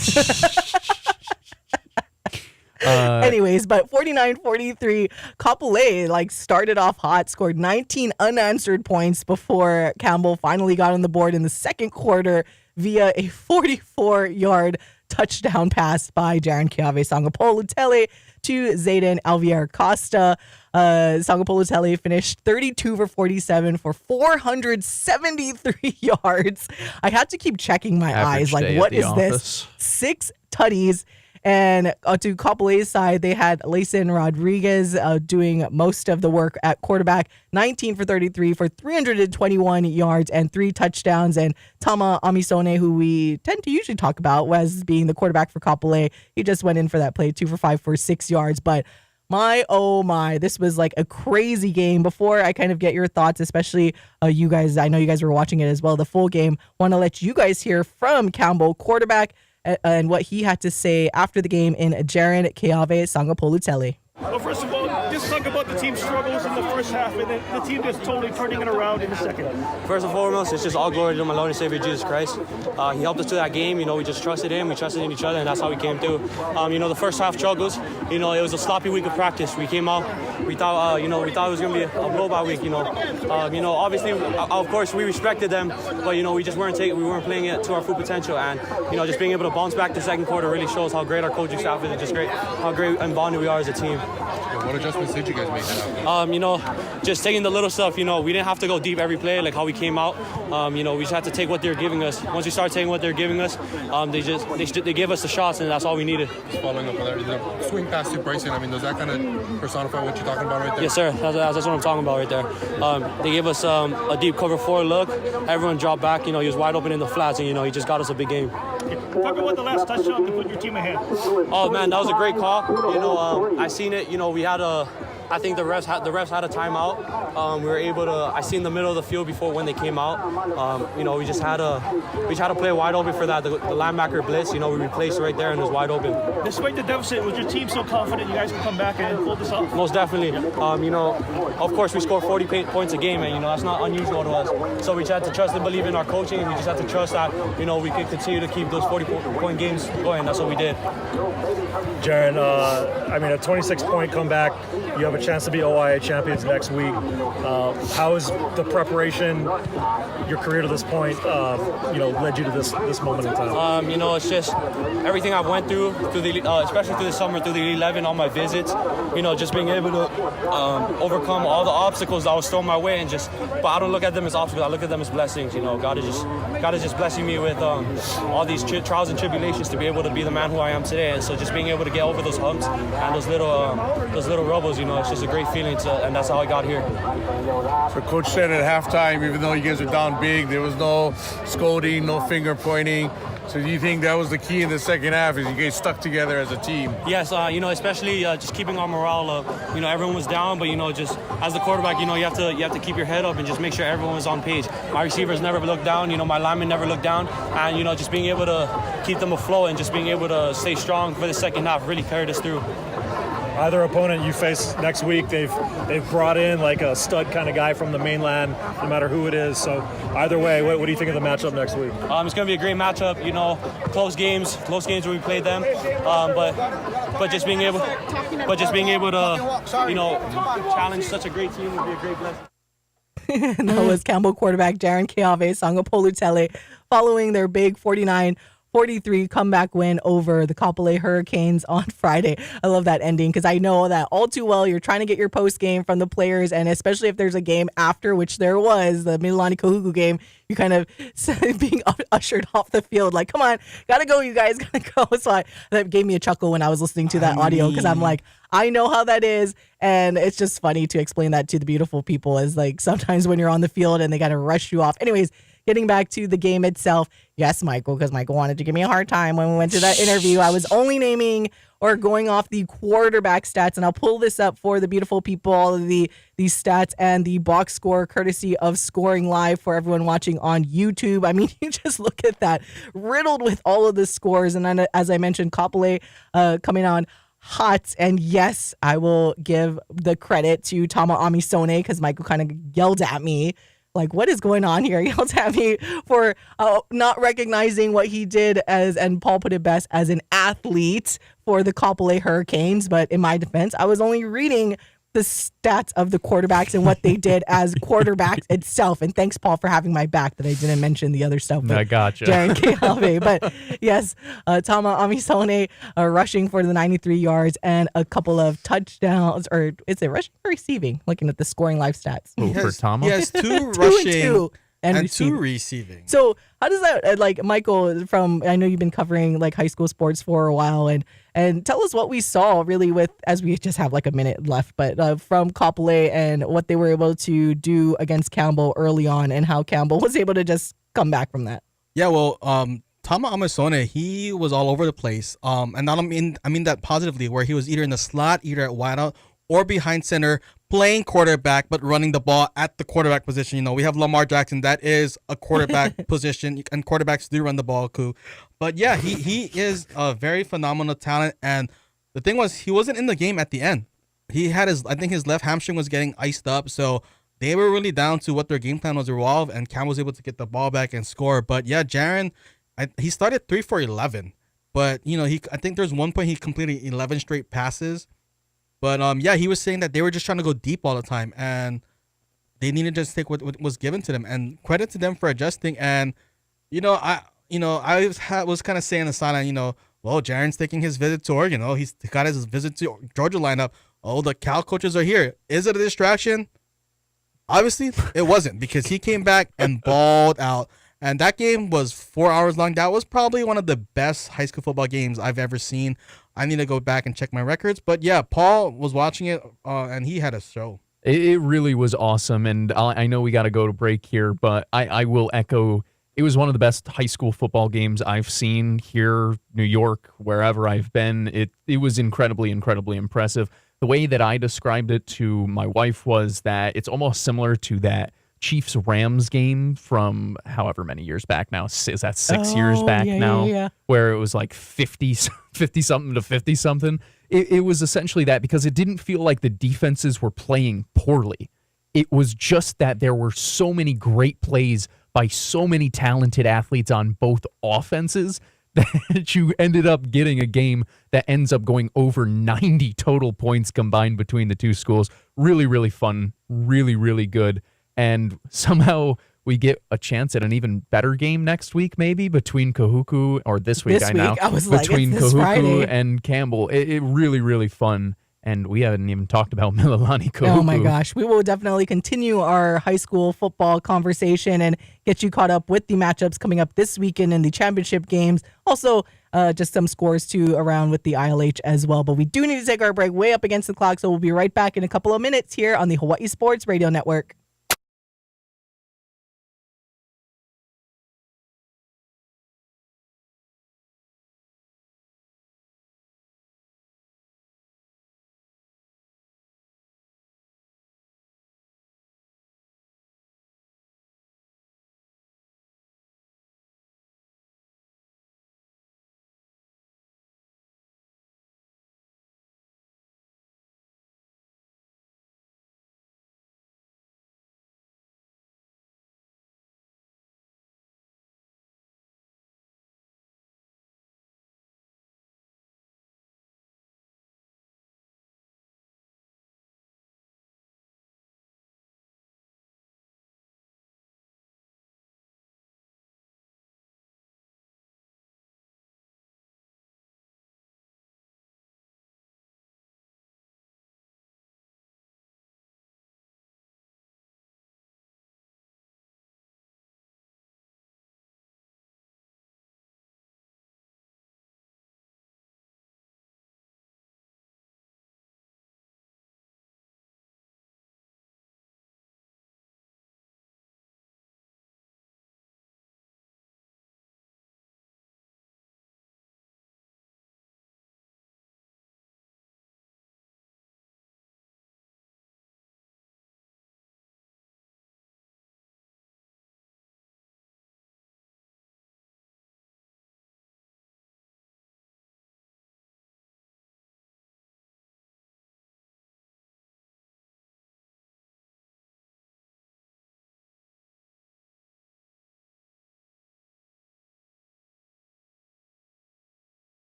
Anyways, but 49-43, Kapolei started off hot, scored 19 unanswered points before Campbell finally got on the board in the second quarter via a 44-yard touchdown pass by Jaron Keave Sangapolutele to Zayden Alvier Costa. Sangapolutele finished 32 for 47 for 473 yards. I had to keep checking my eyes. Like, what is this? 6 tutties. And to Kapolei's side, they had Layson Rodriguez doing most of the work at quarterback, 19 for 33 for 321 yards and 3 touchdowns. And Tama Amisone, who we tend to usually talk about as being the quarterback for Kapolei, he just went in for that play, 2 for 5 for 6 yards. But my, oh my, this was like a crazy game. Before I kind of get your thoughts, especially you guys, I know you guys were watching it as well, the full game, want to let you guys hear from Campbell quarterback and what he had to say after the game in Jaron Keave Sangapolutele. Well, first of all, just talk about the team's struggles in the first half and then the team just totally turning it around in the second. First and foremost, it's just all glory to my Lord and Savior Jesus Christ. He helped us to that game. You know, we just trusted Him, we trusted in each other, and that's how we came through. You know, the first half struggles. You know, it was a sloppy week of practice. We came out, we thought it was going to be a blowout week. You know, obviously, of course, we respected them, but you know, we just weren't playing it to our full potential, and you know, just being able to bounce back the second quarter really shows how great our coaching staff is, and just how great and bonded we are as a team. What adjustments did you guys make? You know, just taking the little stuff. You know, we didn't have to go deep every play like how we came out. You know, we just had to take what they're giving us. Once we started taking what they're giving us, they give us the shots, and that's all we needed. Just following up on that, the swing pass to Bryson. I mean, does that kind of personify what you're talking about right there? Yes, sir. That's what I'm talking about right there. They gave us a deep cover 4 look. Everyone dropped back. You know, he was wide open in the flats, and you know, he just got us a big game. Talk about the last touchdown to put your team ahead. Oh man, that was a great call. You know, I seen it. You know, I think the refs had a timeout. We were able to. I seen the middle of the field before when they came out. You know, we had to play wide open for that. The linebacker blitz. You know, we replaced right there and it was wide open. Despite the deficit, was your team so confident you guys could come back and pull this off? Most definitely. You know, of course we score 40 points a game, and you know that's not unusual to us. So we just had to trust and believe in our coaching, and we just had to trust that you know we can continue to keep those 40 40-point games going. That's what we did. Jaron, a 26-point comeback. You have a chance to be OIA champions next week. How is the preparation, your career to this point, led you to this moment in time? It's just everything I've went through especially through the summer, through the 11, all my visits. Just being able to overcome all the obstacles that was thrown my way, but I don't look at them as obstacles. I look at them as blessings. God is just blessing me with all these trials and tribulations to be able to be the man who I am today. And so just being able to get over those humps and those little rubbles, it's just a great feeling. And that's how I got here. So Coach said at halftime, even though you guys were down big, there was no scolding, no finger pointing. So do you think that was the key in the second half, is you guys stuck together as a team? Yes, especially just keeping our morale up. Everyone was down, but just as the quarterback, you have to keep your head up and just make sure everyone was on page. My receivers never looked down, my linemen never looked down, and just being able to keep them afloat and just being able to stay strong for the second half really carried us through. Either opponent you face next week, they've brought in like a stud kind of guy from the mainland, no matter who it is. So either way, what do you think of the matchup next week? It's going to be a great matchup. Close games when we played them. But just being able to challenge such a great team would be a great blessing. That was Campbell quarterback Jaron Keave Sangapolutele following their big 49-43 comeback win over the Kapolei Hurricanes on Friday. I love that ending because I know that all too well you're trying to get your post game from the players, and especially if there's a game after, which there was, the Mililani Kahuku game, you kind of being ushered off the field like, come on, gotta go, you guys, gotta go. So that gave me a chuckle when I was listening to that audio because I'm like, I know how that is, and it's just funny to explain that to the beautiful people as like sometimes when you're on the field and they gotta rush you off. Anyways, getting back to the game itself, yes, Michael, because Michael wanted to give me a hard time when we went to that interview. I was only naming or going off the quarterback stats, and I'll pull this up for the beautiful people, all of these stats and the box score courtesy of Scoring Live for everyone watching on YouTube. I mean, you just look at that, riddled with all of the scores. And then, as I mentioned, Kapolei coming on hot. And yes, I will give the credit to Tama Amisone because Michael kind of yelled at me. Like, what is going on here? He yelled at me for not recognizing what he did and Paul put it best, as an athlete for the Kapolei Hurricanes. But in my defense, I was only reading the stats of the quarterbacks and what they did as quarterbacks itself. And thanks, Paul, for having my back that I didn't mention the other stuff. I gotcha. Jaron Keave. But yes, Tama Amisone rushing for the 93 yards and a couple of touchdowns. Or is it rushing or receiving? Looking at the Scoring Live stats. For Tama? He has two rushing and receiving. two receiving. So how does that, like, Michael, I know you've been covering like high school sports for a while, and tell us what we saw really with, as we just have like a minute left, but from Kapolei and what they were able to do against Campbell early on and how Campbell was able to just come back from that. Yeah, well, Tama Amisone, he was all over the place. And I mean that positively, where he was either in the slot, either at wideout or behind center, playing quarterback, but running the ball at the quarterback position. We have Lamar Jackson. That is a quarterback position, and quarterbacks do run the ball, cool. But yeah, he is a very phenomenal talent. And the thing was, he wasn't in the game at the end. He had I think his left hamstring was getting iced up. So they were really down to what their game plan was revolve, and Cam was able to get the ball back and score. But yeah, Jaron, he started 3 for 11. But, I think there's one point he completed 11 straight passes. But yeah, he was saying that they were just trying to go deep all the time, and they needed to just take what was given to them. And credit to them for adjusting. And I was kind of saying on the sideline, well, Jaron's taking his visit to Oregon. He's got his visit to Georgia lineup. Oh, the Cal coaches are here. Is it a distraction? Obviously, it wasn't, because he came back and balled out. And that game was 4 hours long. That was probably one of the best high school football games I've ever seen. I need to go back and check my records. But yeah, Paul was watching it, and he had a show. It really was awesome. And I know we got to go to break here, but I will echo, it was one of the best high school football games I've seen here, New York, wherever I've been. It was incredibly, incredibly impressive. The way that I described it to my wife was that it's almost similar to that Chiefs-Rams game from however many years back now. Is that 6 years back now? Yeah. Where it was like 50-something to 50-something. It was essentially that, because it didn't feel like the defenses were playing poorly. It was just that there were so many great plays by so many talented athletes on both offenses that you ended up getting a game that ends up going over 90 total points combined between the two schools. Really, really fun. Really, really good. And somehow we get a chance at an even better game next week, maybe between Kahuku, or this week, I was between like, it's this Kahuku Friday. and Campbell. It really, really fun. And we haven't even talked about Mililani Kahuku. Oh my gosh. We will definitely continue our high school football conversation and get you caught up with the matchups coming up this weekend in the championship games. Also, just some scores too around with the ILH as well. But we do need to take our break way up against the clock. So we'll be right back in a couple of minutes here on the Hawaii Sports Radio Network.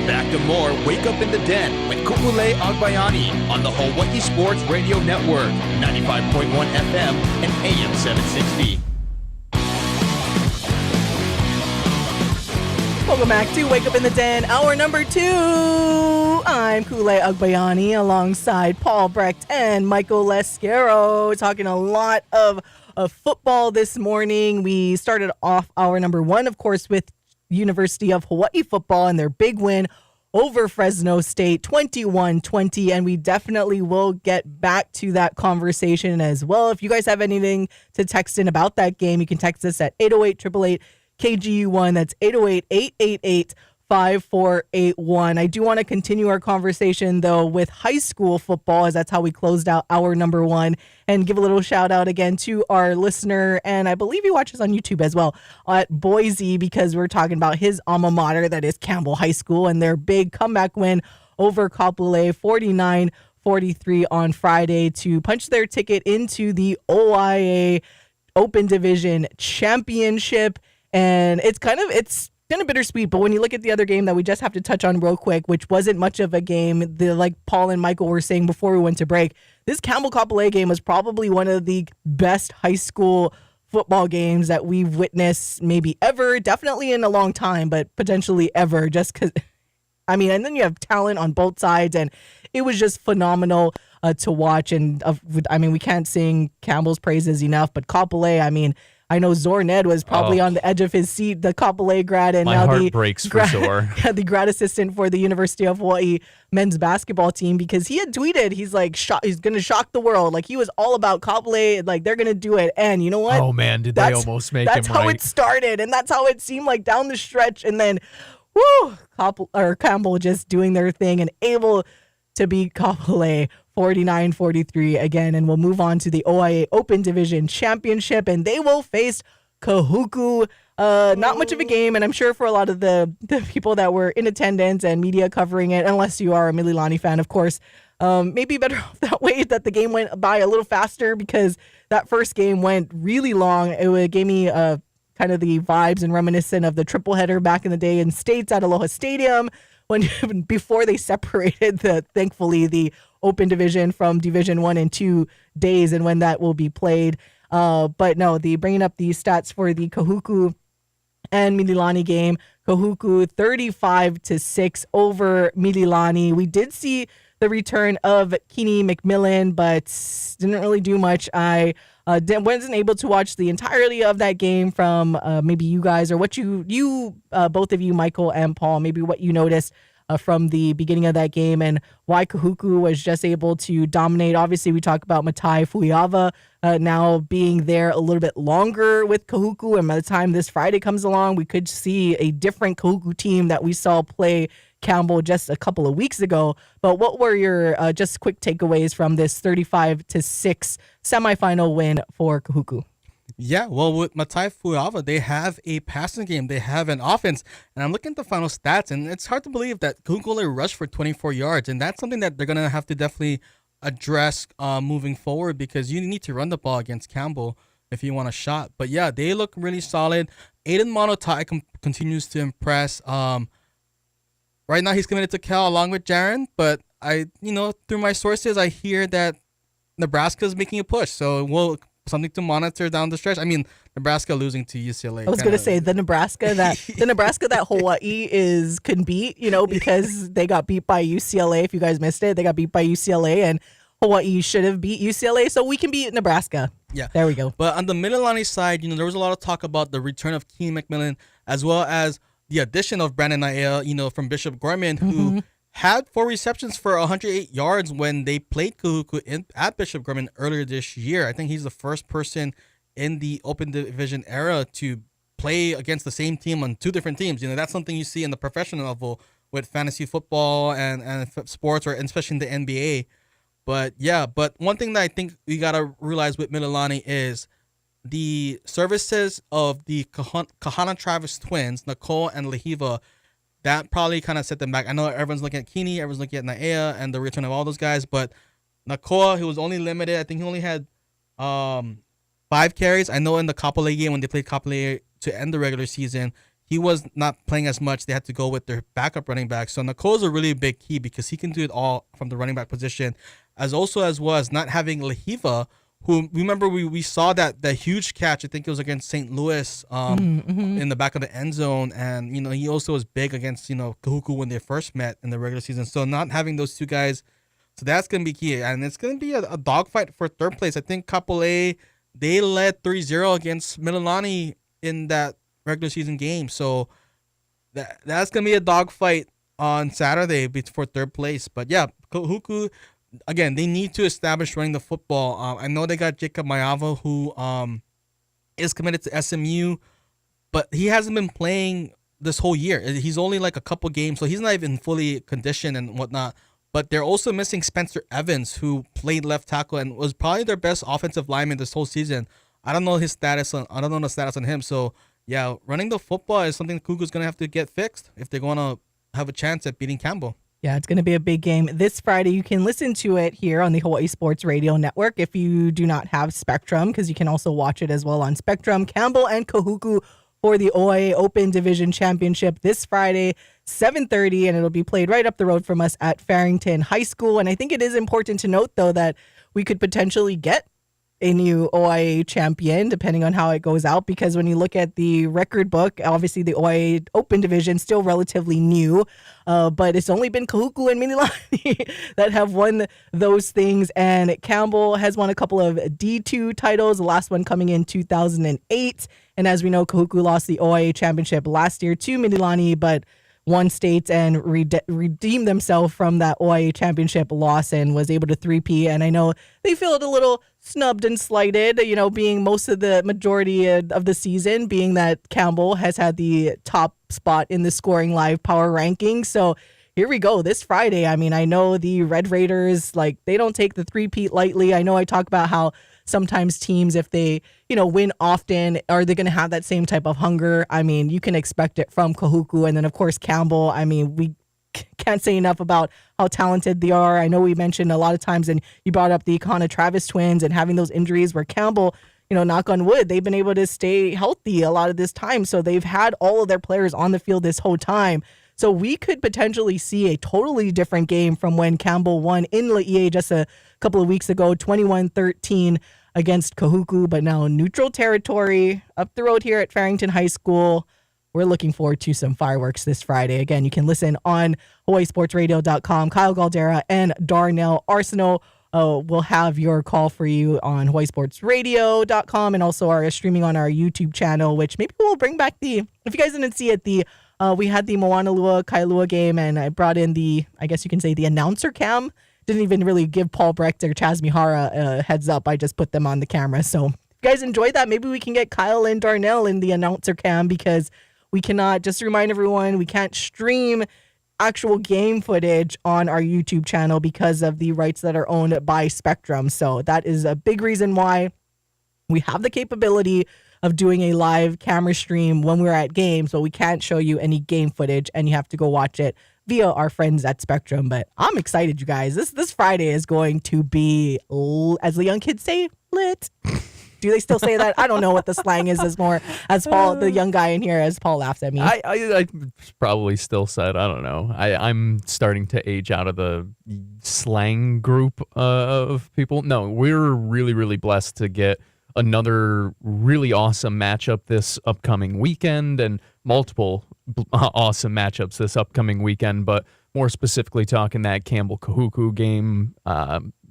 Back to more Wake Up in the Den with Ku'ule Agbayani on the Hawaii Sports Radio Network, 95.1 FM and AM 760. Welcome back to Wake Up in the Den, hour number 2. I'm Kule Agbayani alongside Paul Brecht and Michael Lescaro, talking a lot of football this morning. We started off hour number 1, of course, with University of Hawai'i Football and their big win over Fresno State, 21-20, and we definitely will get back to that conversation as well. If you guys have anything to text in about that game, you can text us at 808-888-KGU1. That's 808-888-5481. I do want to continue our conversation, though, with high school football, as that's how we closed out hour number 1, and give a little shout out again to our listener, and I believe he watches on YouTube as well, at Boise, because we're talking about his alma mater, that is Campbell High School, and their big comeback win over Kapolei, 49-43 on Friday, to punch their ticket into the OIA Open Division Championship. And it's kind of bittersweet, but when you look at the other game that we just have to touch on real quick, which wasn't much of a game, like Paul and Michael were saying before we went to break, this Campbell Kapolei game was probably one of the best high school football games that we've witnessed maybe ever, definitely in a long time, but potentially ever, just because, I mean, and then you have talent on both sides, and it was just phenomenal to watch. And I mean, we can't sing Campbell's praises enough, but Kapolei, I mean, I know Zorned was probably on the edge of his seat, the Kapolei grad, and my now heart breaks for Zor. The grad assistant for the University of Hawaii men's basketball team, because he had tweeted, he's like, he's going to shock the world. Like, he was all about Kapolei, like, they're going to do it. And you know what? Oh, man, did they almost make him right? That's how it started, and that's how it seemed like down the stretch. And then Campbell just doing their thing and able to beat Kapolei 49-43 again. And we'll move on to the OIA Open Division Championship, and they will face Kahuku. Not much of a game, and I'm sure for a lot of the people that were in attendance and media covering it, unless you are a Mililani fan, of course, maybe better off that way, that the game went by a little faster, because that first game went really long. It gave me kind of the vibes and reminiscent of the triple header back in the day in States at Aloha Stadium, when before they separated thankfully the Open Division from Division 1 and 2 days, and when that will be played. But no, bringing up the stats for the Kahuku and Mililani game. Kahuku 35-6 over Mililani. We did see the return of Keeney McMillan, but didn't really do much. I wasn't able to watch the entirety of that game from maybe you guys, or what you both of you, Michael and Paul, maybe what you noticed from the beginning of that game and why Kahuku was just able to dominate. Obviously, we talk about Matai Fuiava now being there a little bit longer with Kahuku, and by the time this Friday comes along, we could see a different Kahuku team that we saw play Campbell just a couple of weeks ago. But what were your just quick takeaways from this 35-6 semifinal win for Kahuku? Yeah, well, with Matai Fuiava, they have a passing game. They have an offense. And I'm looking at the final stats, and it's hard to believe that Kahuku only rushed for 24 yards. And that's something that they're going to have to definitely address moving forward, because you need to run the ball against Campbell if you want a shot. But yeah, they look really solid. Aiden Monotai continues to impress. Right now, he's committed to Cal along with Jaron, but through my sources, I hear that Nebraska's making a push. So something to monitor down the stretch. I mean, Nebraska losing to UCLA. I was going to say the Nebraska that Hawaii can beat, because they got beat by UCLA. If you guys missed it, they got beat by UCLA, and Hawaii should have beat UCLA, so we can beat Nebraska. Yeah, there we go. But on the Mililani side, there was a lot of talk about the return of Keeney McMillan, as well as the addition of Brandon Naea, from Bishop Gorman, who had 4 receptions for 108 yards when they played Kahuku at Bishop Gorman earlier this year. I think he's the first person in the Open Division era to play against the same team on 2 different teams. That's something you see in the professional level with fantasy football and sports, or especially in the NBA. But one thing that I think we got to realize with Mililani is the services of the Kahana Travis twins, Nicole and Lahiva. That probably kind of set them back. I know everyone's looking at Keeney, everyone's looking at Naea and the return of all those guys, but Nakoa, he was only limited. I think he only had 5 carries. I know in the Kapolei game, when they played Kapolei to end the regular season, he was not playing as much. They had to go with their backup running back. So Nakoa's a really big key, because he can do it all from the running back position, as well as not having Lahiva, who, remember, we saw that huge catch. I think it was against St. Louis in the back of the end zone. And, he also was big against, Kahuku when they first met in the regular season. So not having those 2 guys, so that's going to be key. And it's going to be a dogfight for 3rd place. I think Kapolei, they led 3-0 against Mililani in that regular season game. So that's going to be a dogfight on Saturday for 3rd place. But yeah, Kahuku, again, they need to establish running the football. I know they got Jacob Mayava, who is committed to SMU, but he hasn't been playing this whole year. He's only like a couple games, so he's not even fully conditioned and whatnot. But they're also missing Spencer Evans, who played left tackle and was probably their best offensive lineman this whole season. I don't know his status. I don't know the status on him. So yeah, running the football is something Kuku's going to have to get fixed if they're going to have a chance at beating Campbell. Yeah, it's going to be a big game this Friday. You can listen to it here on the Hawaii Sports Radio Network if you do not have Spectrum, because you can also watch it as well on Spectrum. Campbell and Kahuku for the OIA Open Division Championship this Friday, 7:30, and it'll be played right up the road from us at Farrington High School. And I think it is important to note, though, that we could potentially get a new OIA champion depending on how it goes out, because when you look at the record book, obviously the OIA Open Division still relatively new, but it's only been Kahuku and Mililani that have won those things, and Campbell has won a couple of D2 titles, the last one coming in 2008, and as we know, Kahuku lost the OIA championship last year to Mililani, but won states and redeemed themselves from that OIA championship loss and was able to three-peat. And I know they feel a little snubbed and slighted, being most of the majority of the season, being that Campbell has had the top spot in the scoring live power ranking. So here we go this Friday. I mean, I know the Red Raiders, they don't take the three-peat lightly. I know I talk about how sometimes teams, if they, win often, are they going to have that same type of hunger? I mean, you can expect it from Kahuku. And then, of course, Campbell. I mean, we can't say enough about how talented they are. I know we mentioned a lot of times, and you brought up the Kana Travis twins and having those injuries where Campbell, knock on wood, they've been able to stay healthy a lot of this time. So they've had all of their players on the field this whole time. So we could potentially see a totally different game from when Campbell won in Laie just a couple of weeks ago, 21-13 against Kahuku, but now neutral territory up the road here at Farrington High School. We're looking forward to some fireworks this Friday. Again, you can listen on HawaiiSportsRadio.com. Kyle Galdera and Darnell Arsenault will have your call for you on HawaiiSportsRadio.com and also are streaming on our YouTube channel, which maybe we'll bring back if you guys didn't see it, we had the Moanalua Kailua game, and I brought in I guess you can say the announcer cam. Didn't even really give Paul Brecht or Chaz Mihara a heads up. I just put them on the camera. So if you guys enjoyed that, maybe we can get Kyle and Darnell in the announcer cam, because we cannot, just to remind everyone, we can't stream actual game footage on our YouTube channel because of the rights that are owned by Spectrum. So that is a big reason why we have the capability of doing a live camera stream when we're at games, but we can't show you any game footage, and you have to go watch it via our friends at Spectrum. But I'm excited, you guys. This Friday is going to be, as the young kids say, lit. Do they still say that? I don't know what the slang is as Paul, the young guy in here, as Paul laughs at me. I probably still said, I don't know. I'm starting to age out of the slang group of people. No, we're really, really blessed to get another really awesome matchup this upcoming weekend, and multiple awesome matchups this upcoming weekend, but more specifically talking that Campbell Kahuku game.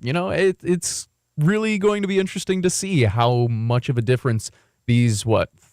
It's really going to be interesting to see how much of a difference these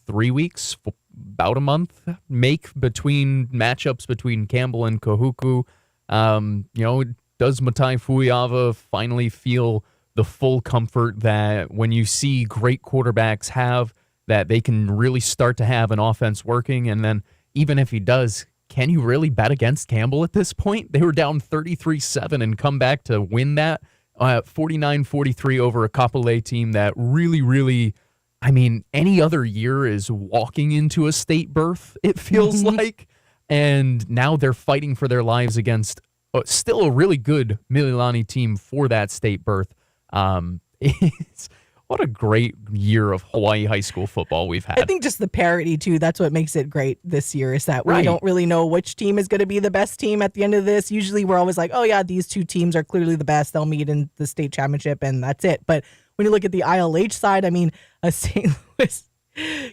3 weeks, about a month, make between matchups between Campbell and Kahuku. Does Matai Fuiava finally feel the full comfort that when you see great quarterbacks have, that they can really start to have an offense working? And then even if he does, can you really bet against Campbell at this point? They were down 33-7 and come back to win that 49-43 over a Kapolei team that really, really, I mean, any other year is walking into a state berth, it feels like. And now they're fighting for their lives against still a really good Mililani team for that state berth. What a great year of Hawaii high school football we've had. I think just the parity, too, that's what makes it great this year, is that we don't really know which team is going to be the best team at the end of this. Usually we're always like, oh, yeah, these two teams are clearly the best. They'll meet in the state championship, and that's it. But when you look at the ILH side, I mean, St. Louis,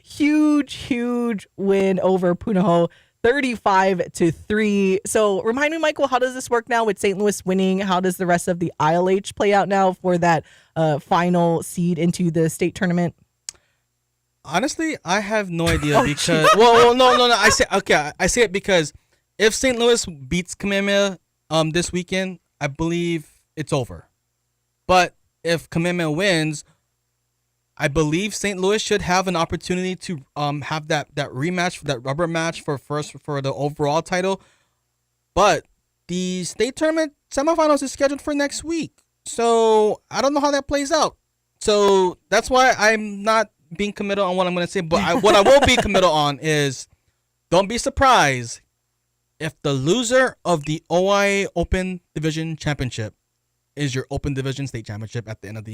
huge win over Punahou, 35-3. So remind me, Michael, how does this work now with St. Louis winning? How does the rest of the ILH play out now for that final seed into the state tournament? Honestly, I have no idea because no. I say it because if St. Louis beats Kamehameha this weekend, I believe it's over. But if Kamehameha wins, I believe St. Louis should have an opportunity to have that rematch, that rubber match for the overall title. But the state tournament semifinals is scheduled for next week. So I don't know how that plays out. So that's why I'm not being committed on what I'm going to say. But what I will be committed on is, don't be surprised if the loser of the OIA Open Division Championship is your Open Division State Championship at the end of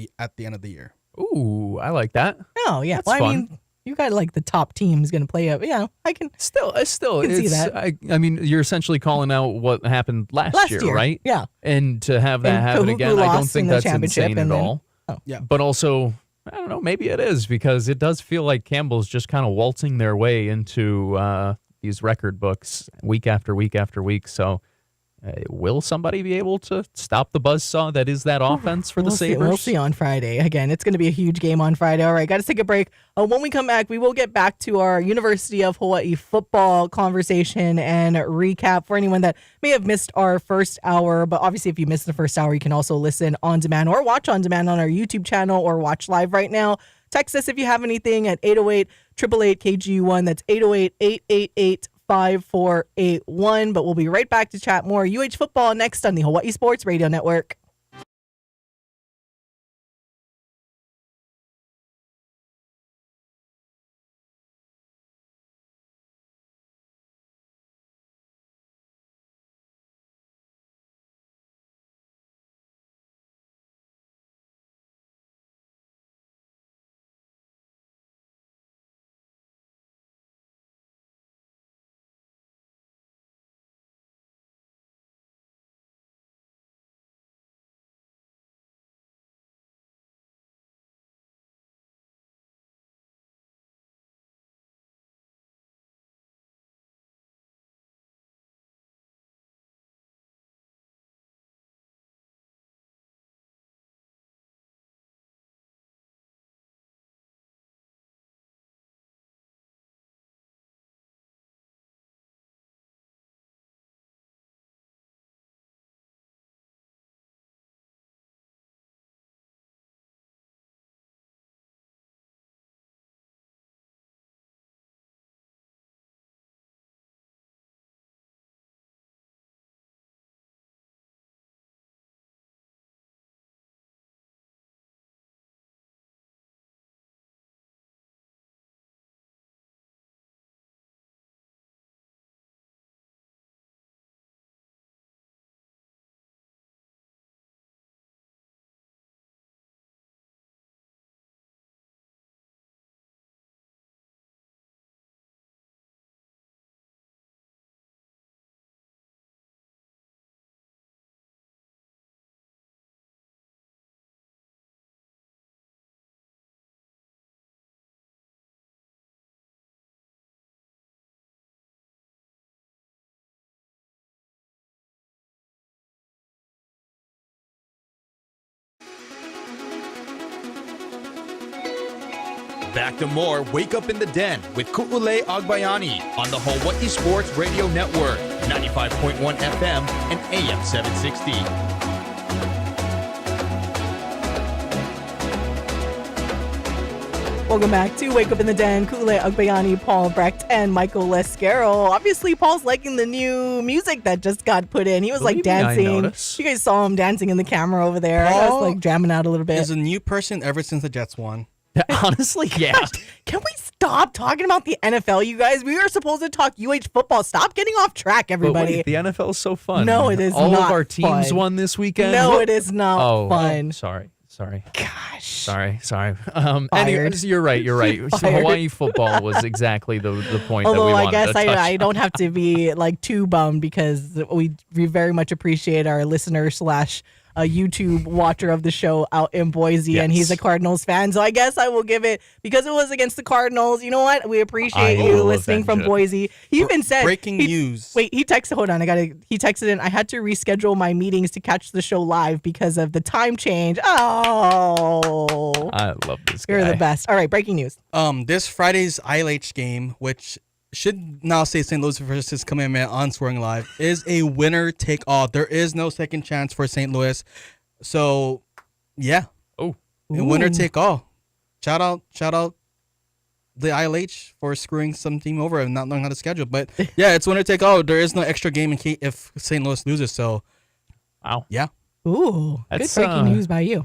the year. Ooh, I like that. Oh, yeah. That's well, fun. I mean, you got the top team's going to play up. Yeah, I can still can see that. I mean, you're essentially calling out what happened last year, right? Yeah. And to have that happen Kahuku again, I don't think that's insane at all. Oh. Yeah. But also, I don't know, maybe it is, because it does feel like Campbell's just kind of waltzing their way into these record books week after week after week. So Will somebody be able to stop the buzzsaw that is that offense for the Sabres? We'll see on Friday. Again, it's going to be a huge game on Friday. All right, got to take a break. When we come back, we will get back to our University of Hawaii football conversation and recap for anyone that may have missed our first hour. But obviously, if you missed the first hour, you can also listen on demand or watch on demand on our YouTube channel or watch live right now. Text us if you have anything at 808-888-KGU1. That's 808-888-5481. But we'll be right back to chat more football next on the Hawaii Sports Radio Network. Back to more Wake Up in the Den with Ku'ulei Agbayani on the Hawaii Sports Radio Network, 95.1 FM and AM 760. Welcome back to Wake Up in the Den. Ku'ulei Agbayani, Paul Brecht, and Michael Lescaro. Obviously, Paul's liking the new music that just got put in. He was like dancing. You guys saw him dancing in the camera over there. I was like jamming out a little bit. He's a new person ever since the Jets won. Honestly, yeah. Can we stop talking about the NFL, you guys? We are supposed to talk football. Stop getting off track, everybody. Wait, the NFL is so fun. No, it is All not of our teams fun. won this weekend. No, it is not fun. Sorry. Gosh. Sorry. Anyways, you're right. So Hawaii football was exactly the point that we wanted I guess to touch I on. don't have to be like too bummed because we very much appreciate our listener / a YouTube watcher of the show out in Boise, and he's a Cardinals fan. So I guess I will give it, because it was against the Cardinals. You know what? We appreciate you listening from Boise. He even said breaking news. Wait, he texted. Hold on, he texted in. I had to reschedule my meetings to catch the show live because of the time change. Oh, I love this guy. You're the best. All right, breaking news. This Friday's ILH game, which should now say St. Louis versus Kamehameha on Scoring Live, is a winner take all. There is no second chance for St. Louis. So, yeah. Oh. A winner take all. Shout out the ILH for screwing some team over and not knowing how to schedule. But, yeah, it's winner take all. There is no extra game in case if St. Louis loses. So, wow. Yeah. Ooh, that's good breaking news by you.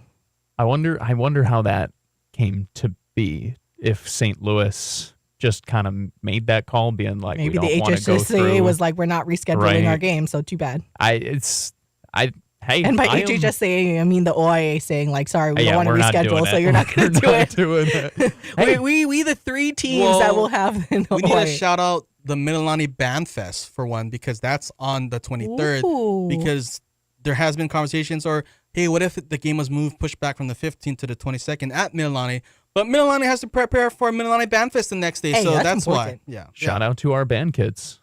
I wonder how that came to be. If St. Louis just kind of made that call, being like, maybe we the don't want to go through. HSSA was like, we're not rescheduling our game, so too bad. And by HSSA, I mean the OIA saying like, sorry, we don't want to reschedule, so you're not going to do it. we the three teams that will have in we need to shout out the Mililani Band Fest for one, because that's on the 23rd. Ooh. Because there has been conversations, or hey, what if the game was pushed back from the 15th to the 22nd at Mililani? But Mililani has to prepare for Mililani Band Fest the next day, so that's why. Yeah. Shout out to our band kids.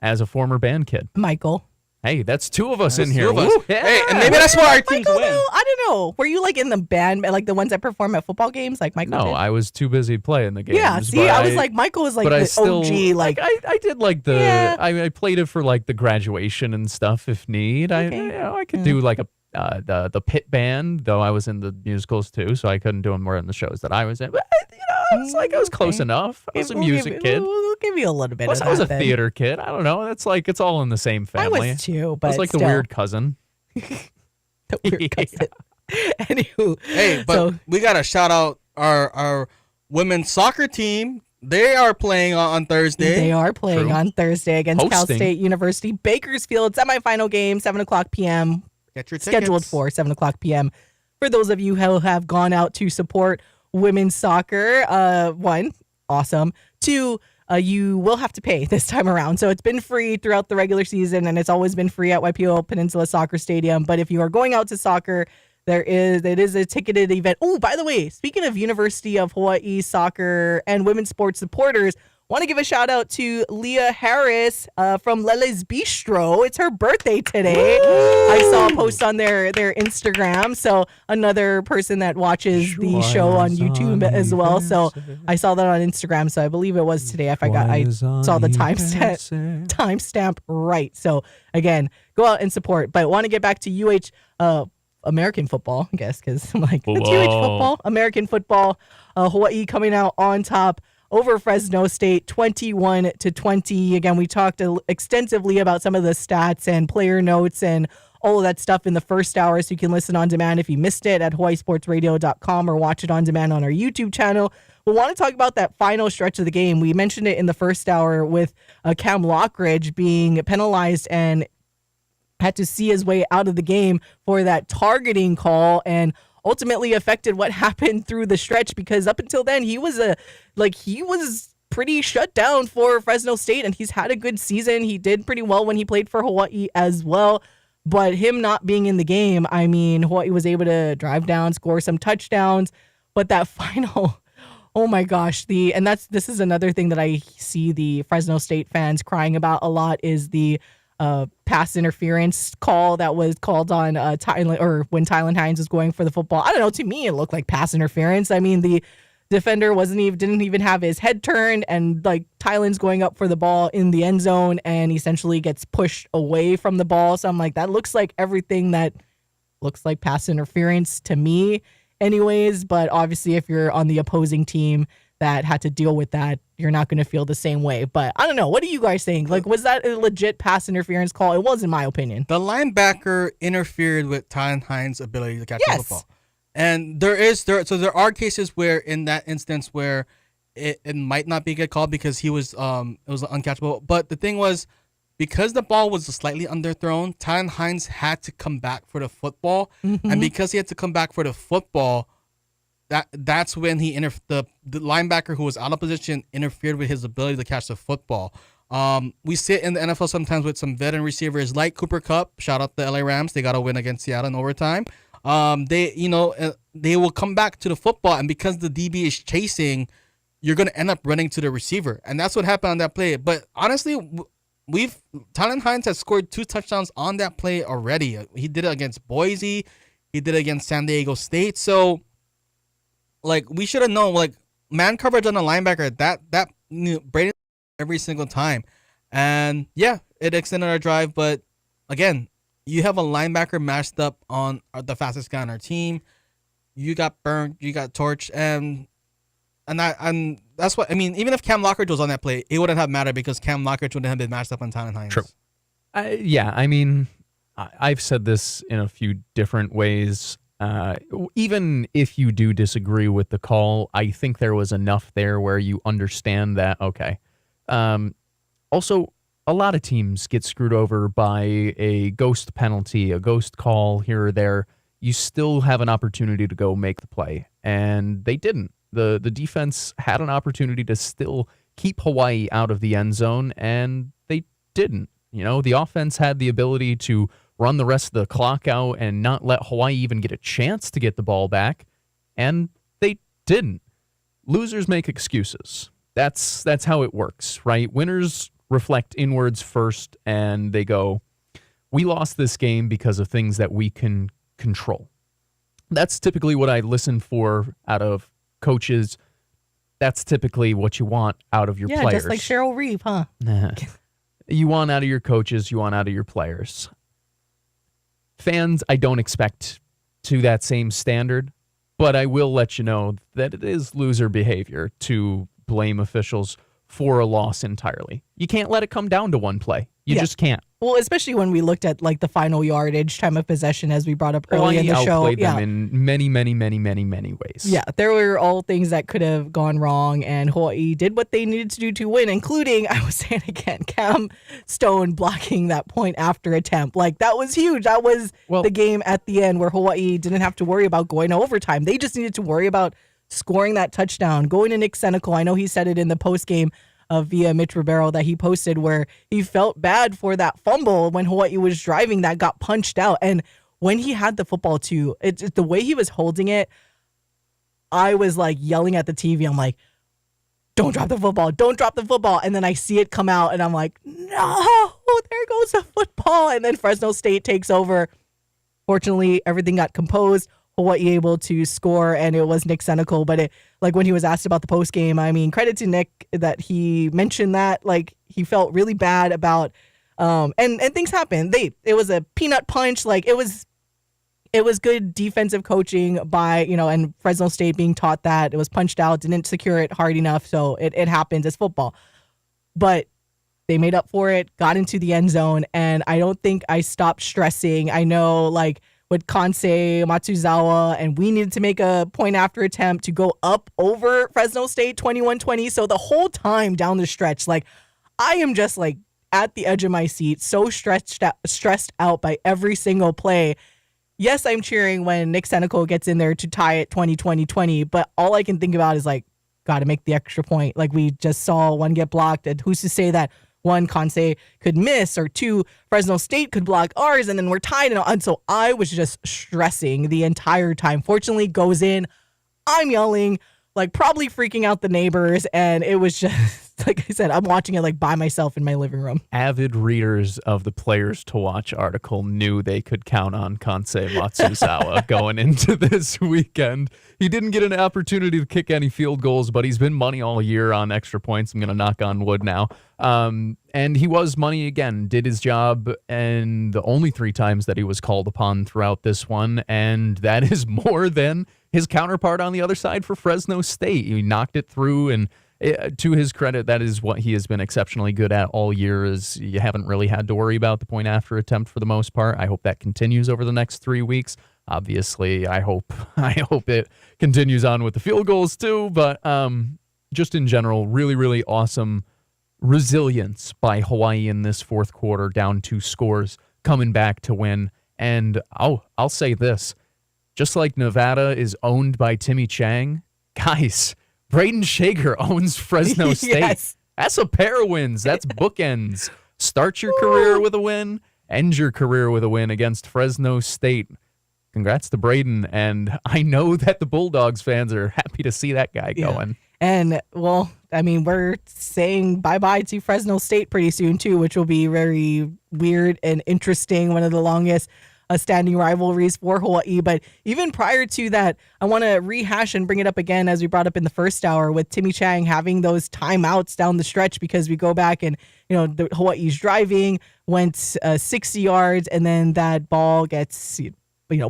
As a former band kid, Michael. Hey, that's two of us in That's here. two of us. Woo, yeah. Hey, and maybe that's why our teams Michael, win. though, I don't know. Were you like in the band, like the ones that perform at football games, like Michael? No, did? I was too busy playing the games. Yeah, see, but I was like, Michael was like but the I still, OG, like I did like the, Yeah. I played it for like the graduation and stuff if need. Okay. I could do like a the pit band, though I was in the musicals too, so I couldn't do them more in the shows that I was in. But it's like I was close Okay. enough. I was a We'll give music you- kid. We'll give you a little bit Plus, of I was a that then. theater kid. I don't know. That's like it's all in the same I family. was too, I but was like still. the weird cousin. The weird cousin. Anywho, Hey, but so we gotta shout out our women's soccer team. They are playing on Thursday. they are playing True. on Thursday against Cal Hosting. State University Bakersfield semifinal game, 7:00 p.m. Get your scheduled tickets. for 7:00 p.m. For those of you who have gone out to support women's soccer, one, awesome. Two, you will have to pay this time around. So it's been free throughout the regular season, and it's always been free at Waipio Peninsula Soccer Stadium. But if you are going out to soccer, it is a ticketed event. Oh, by the way, speaking of University of Hawaii soccer and women's sports supporters, want to give a shout out to Leah Harris from Lele's Bistro. It's her birthday today. I saw a post on their Instagram. So another person that watches the show on YouTube as well. So I saw that on Instagram. So I believe it was today. I saw the timestamp right. So again, go out and support. But want to get back to American football, I guess, because I'm like, it's UH football, American football. Hawaii coming out on top over Fresno State, 21-20. Again, we talked extensively about some of the stats and player notes and all of that stuff in the first hour, so you can listen on demand if you missed it at hawaiisportsradio.com or watch it on demand on our YouTube channel. We want to talk about that final stretch of the game. We mentioned it in the first hour with Cam Lockridge being penalized and had to see his way out of the game for that targeting call, and ultimately affected what happened through the stretch, because up until then he was pretty shut down for Fresno State, and he's had a good season. He did pretty well when he played for Hawaii as well. But him not being in the game, I mean, Hawaii was able to drive down, score some touchdowns, but that final, oh my gosh, this is another thing that I see the Fresno State fans crying about a lot, is the pass interference call that was called on Tylen, or when Tylen Hines was going for the football. I don't know, to me it looked like pass interference. I mean, the defender didn't even have his head turned, and like Tylen's going up for the ball in the end zone and essentially gets pushed away from the ball. So I'm like, that looks like everything that looks like pass interference to me anyways. But obviously if you're on the opposing team that had to deal with that, you're not going to feel the same way. But I don't know. What do you guys think? Like, was that a legit pass interference call? It was, in my opinion. The linebacker interfered with Tylen Hines' ability to catch the Yes. football. And there are cases where in that instance where it might not be a good call because he was it was uncatchable. But the thing was, because the ball was slightly underthrown, Tylen Hines had to come back for the football. Mm-hmm. And because he had to come back for the football, that's when the linebacker who was out of position interfered with his ability to catch the football. We sit in the NFL sometimes with some veteran receivers like Cooper Kupp. Shout out the LA Rams. They got a win against Seattle in overtime. They will come back to the football, and because the DB is chasing, you're going to end up running to the receiver. And that's what happened on that play. But honestly, Tylen Hines has scored 2 touchdowns on that play already. He did it against Boise. He did it against San Diego State. So, like, we should have known, like, man coverage on the linebacker, that Brady every single time. And yeah, it extended our drive, but again, you have a linebacker matched up on the fastest guy on our team. You got burned, you got torched, and that's what I mean. Even if Cam Lockridge was on that play, it wouldn't have mattered because Cam Lockridge wouldn't have been matched up on Tylen Hines. True. Yeah, I mean, I've said this in a few different ways. Even if you do disagree with the call, I think there was enough there where you understand that, okay. Also, a lot of teams get screwed over by a ghost penalty, a ghost call here or there. You still have an opportunity to go make the play, and they didn't. The defense had an opportunity to still keep Hawaii out of the end zone, and they didn't. You know, the offense had the ability to run the rest of the clock out and not let Hawaii even get a chance to get the ball back, and they didn't. Losers make excuses. That's how it works, right? Winners reflect inwards first, and they go, we lost this game because of things that we can control. That's typically what I listen for out of coaches. That's typically what you want out of your players. Yeah, just like Cheryl Reeve, huh? You want out of your coaches, you want out of your players. Fans, I don't expect to that same standard, but I will let you know that it is loser behavior to blame officials for a loss entirely. You can't let it come down to one play. You just can't. Well, especially when we looked at like the final yardage, time of possession, as we brought up earlier in the show. Outplayed them in many, many, many, many, many ways. Yeah, there were all things that could have gone wrong, and Hawaii did what they needed to do to win, including, I was saying again, Cam Stone blocking that point after attempt. Like, that was huge. That was the game at the end where Hawaii didn't have to worry about going to overtime. They just needed to worry about scoring that touchdown, going to Nick Senecal. I know he said it in the postgame via Mitch Ribeiro that he posted, where he felt bad for that fumble when Hawaii was driving that got punched out. And when he had the football too, it's the way he was holding it, I was like yelling at the TV. I'm like, don't drop the football, don't drop the football. And then I see it come out and I'm like, no, there goes the football. And then Fresno State takes over. Fortunately, everything got composed. Hawaii able to score, and it was Nick Senecal. But it, like, when he was asked about the post game, I mean, credit to Nick that he mentioned that, like, he felt really bad about, and things happen. It was a peanut punch. Like, it was good defensive coaching by, and Fresno State being taught that it was punched out, didn't secure it hard enough. So it happens. It's football, but they made up for it, got into the end zone. And I don't think I stopped stressing. I know, like, with Kansei, Matsuzawa, and we needed to make a point after attempt to go up over Fresno State 21-20. So the whole time down the stretch, like, I am just like at the edge of my seat, so stressed out by every single play. Yes, I'm cheering when Nick Senecal gets in there to tie it 20-20, but all I can think about is like, got to make the extra point. Like, we just saw one get blocked, and who's to say that one, Kansei could miss, or two, Fresno State could block ours, and then we're tied. And so I was just stressing the entire time. Fortunately, goes in. I'm yelling, like, probably freaking out the neighbors, and it was just, like I said, I'm watching it like by myself in my living room. Avid readers of the Players to Watch article knew they could count on Kansei Matsuzawa going into this weekend. He didn't get an opportunity to kick any field goals, but he's been money all year on extra points. I'm going to knock on wood now. And he was money again, did his job, and the only 3 times that he was called upon throughout this one, and that is more than his counterpart on the other side for Fresno State. He knocked it through, and to his credit, that is what he has been exceptionally good at all year. Is you haven't really had to worry about the point after attempt for the most part. I hope that continues over the next 3 weeks. Obviously, I hope it continues on with the field goals too, but just in general, really, really awesome resilience by Hawaii in this fourth quarter, down 2 scores, coming back to win. And I'll say this, just like Nevada is owned by Timmy Chang, guys, Braden Shager owns Fresno State. Yes. That's a pair of wins. That's bookends. Start your career with a win, end your career with a win against Fresno State. Congrats to Braden, and I know that the Bulldogs fans are happy to see that guy going. And, well, I mean, we're saying bye-bye to Fresno State pretty soon, too, which will be very weird and interesting, one of the longest standing rivalries for Hawaii. But even prior to that, I want to rehash and bring it up again, as we brought up in the first hour, with Timmy Chang having those timeouts down the stretch, because we go back and, the Hawaii's driving, went 60 yards, and then that ball gets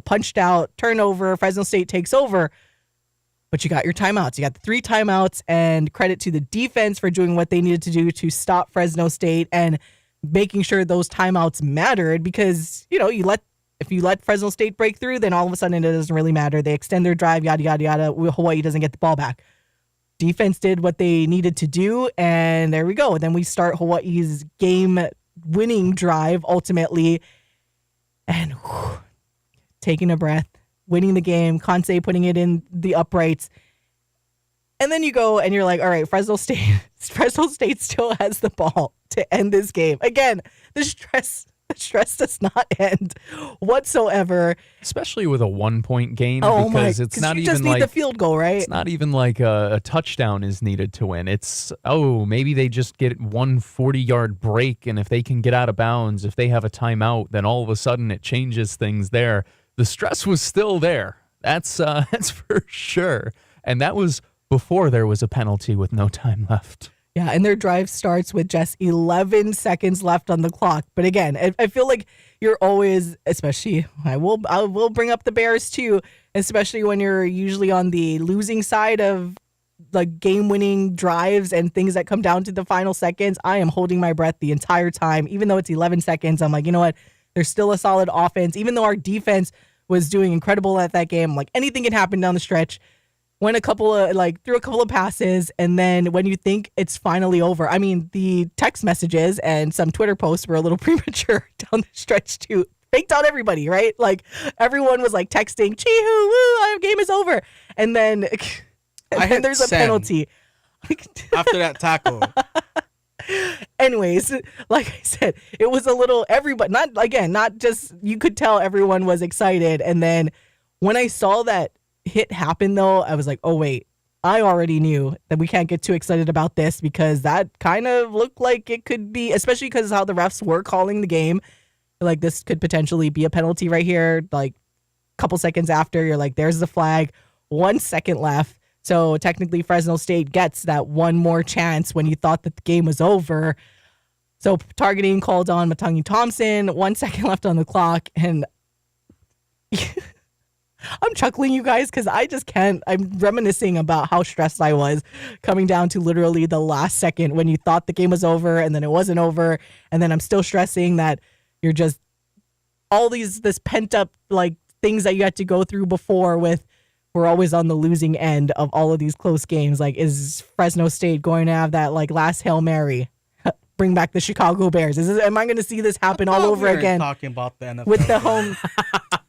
punched out, turnover, Fresno State takes over. But you got your timeouts. You got the 3 timeouts, and credit to the defense for doing what they needed to do to stop Fresno State and making sure those timeouts mattered, because, if you let Fresno State break through, then all of a sudden it doesn't really matter. They extend their drive, yada, yada, yada. Hawaii doesn't get the ball back. Defense did what they needed to do, and there we go. And then we start Hawaii's game-winning drive, ultimately, and taking a breath, winning the game, Kansei putting it in the uprights. And then you go and you're like, all right, Fresno State still has the ball to end this game. Again, the stress The stress does not end whatsoever. Especially with a 1-point game, Oh my! because it's not you even just need like the field goal, right? it's not even like a touchdown is needed to win. It's maybe they just get 1 40-yard break, and if they can get out of bounds, if they have a timeout, then all of a sudden it changes things there. The stress was still there. That's for sure, and that was before there was a penalty with no time left. Yeah, and their drive starts with just 11 seconds left on the clock. But again, I feel like you're always, especially, I will bring up the Bears too, especially when you're usually on the losing side of like game-winning drives and things that come down to the final seconds. I am holding my breath the entire time, even though it's 11 seconds. I'm like, you know what? There's still a solid offense, even though our defense was doing incredible at that game. Like anything can happen down the stretch. Threw a couple of passes, and then when you think it's finally over, I mean, the text messages and some Twitter posts were a little premature down the stretch too. Faked out everybody, right? Like everyone was like texting, "Chee-hoo, woo, our game is over," and then there's a penalty after that tackle. Anyways, like I said, it was a little everybody. Not just you could tell everyone was excited, and then when I saw that hit happen though, I was like, oh wait, I already knew that we can't get too excited about this because that kind of looked like it could be, especially because how the refs were calling the game, like this could potentially be a penalty right here. Like a couple seconds after, you're like, there's the flag, 1 second left. So technically Fresno State gets that one more chance when you thought that the game was over. So targeting called on Matangi Thompson, 1 second left on the clock, and I'm chuckling, you guys, because I just can't. I'm reminiscing about how stressed I was coming down to literally the last second when you thought the game was over and then it wasn't over. And then I'm still stressing that you're just all this pent up like things that you had to go through before with. We're always on the losing end of all of these close games. Like, is Fresno State going to have that like last Hail Mary? Bring back the Chicago Bears. Am I going to see this happen all over again? Talking about the NFL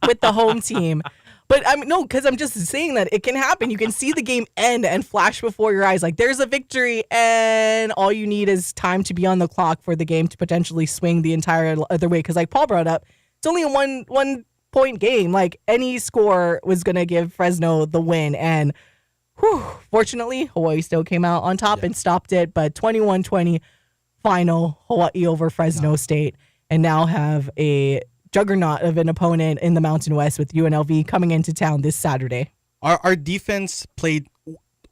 with the home team. But no, because I'm just saying that it can happen. You can see the game end and flash before your eyes. Like there's a victory, and all you need is time to be on the clock for the game to potentially swing the entire other way. Because like Paul brought up, it's only a one point game. Like any score was gonna give Fresno the win, and fortunately, Hawaii still came out on top and stopped it. But 21-20 final, Hawaii over Fresno State, and now have a juggernaut of an opponent in the Mountain West with UNLV coming into town this Saturday. Our defense played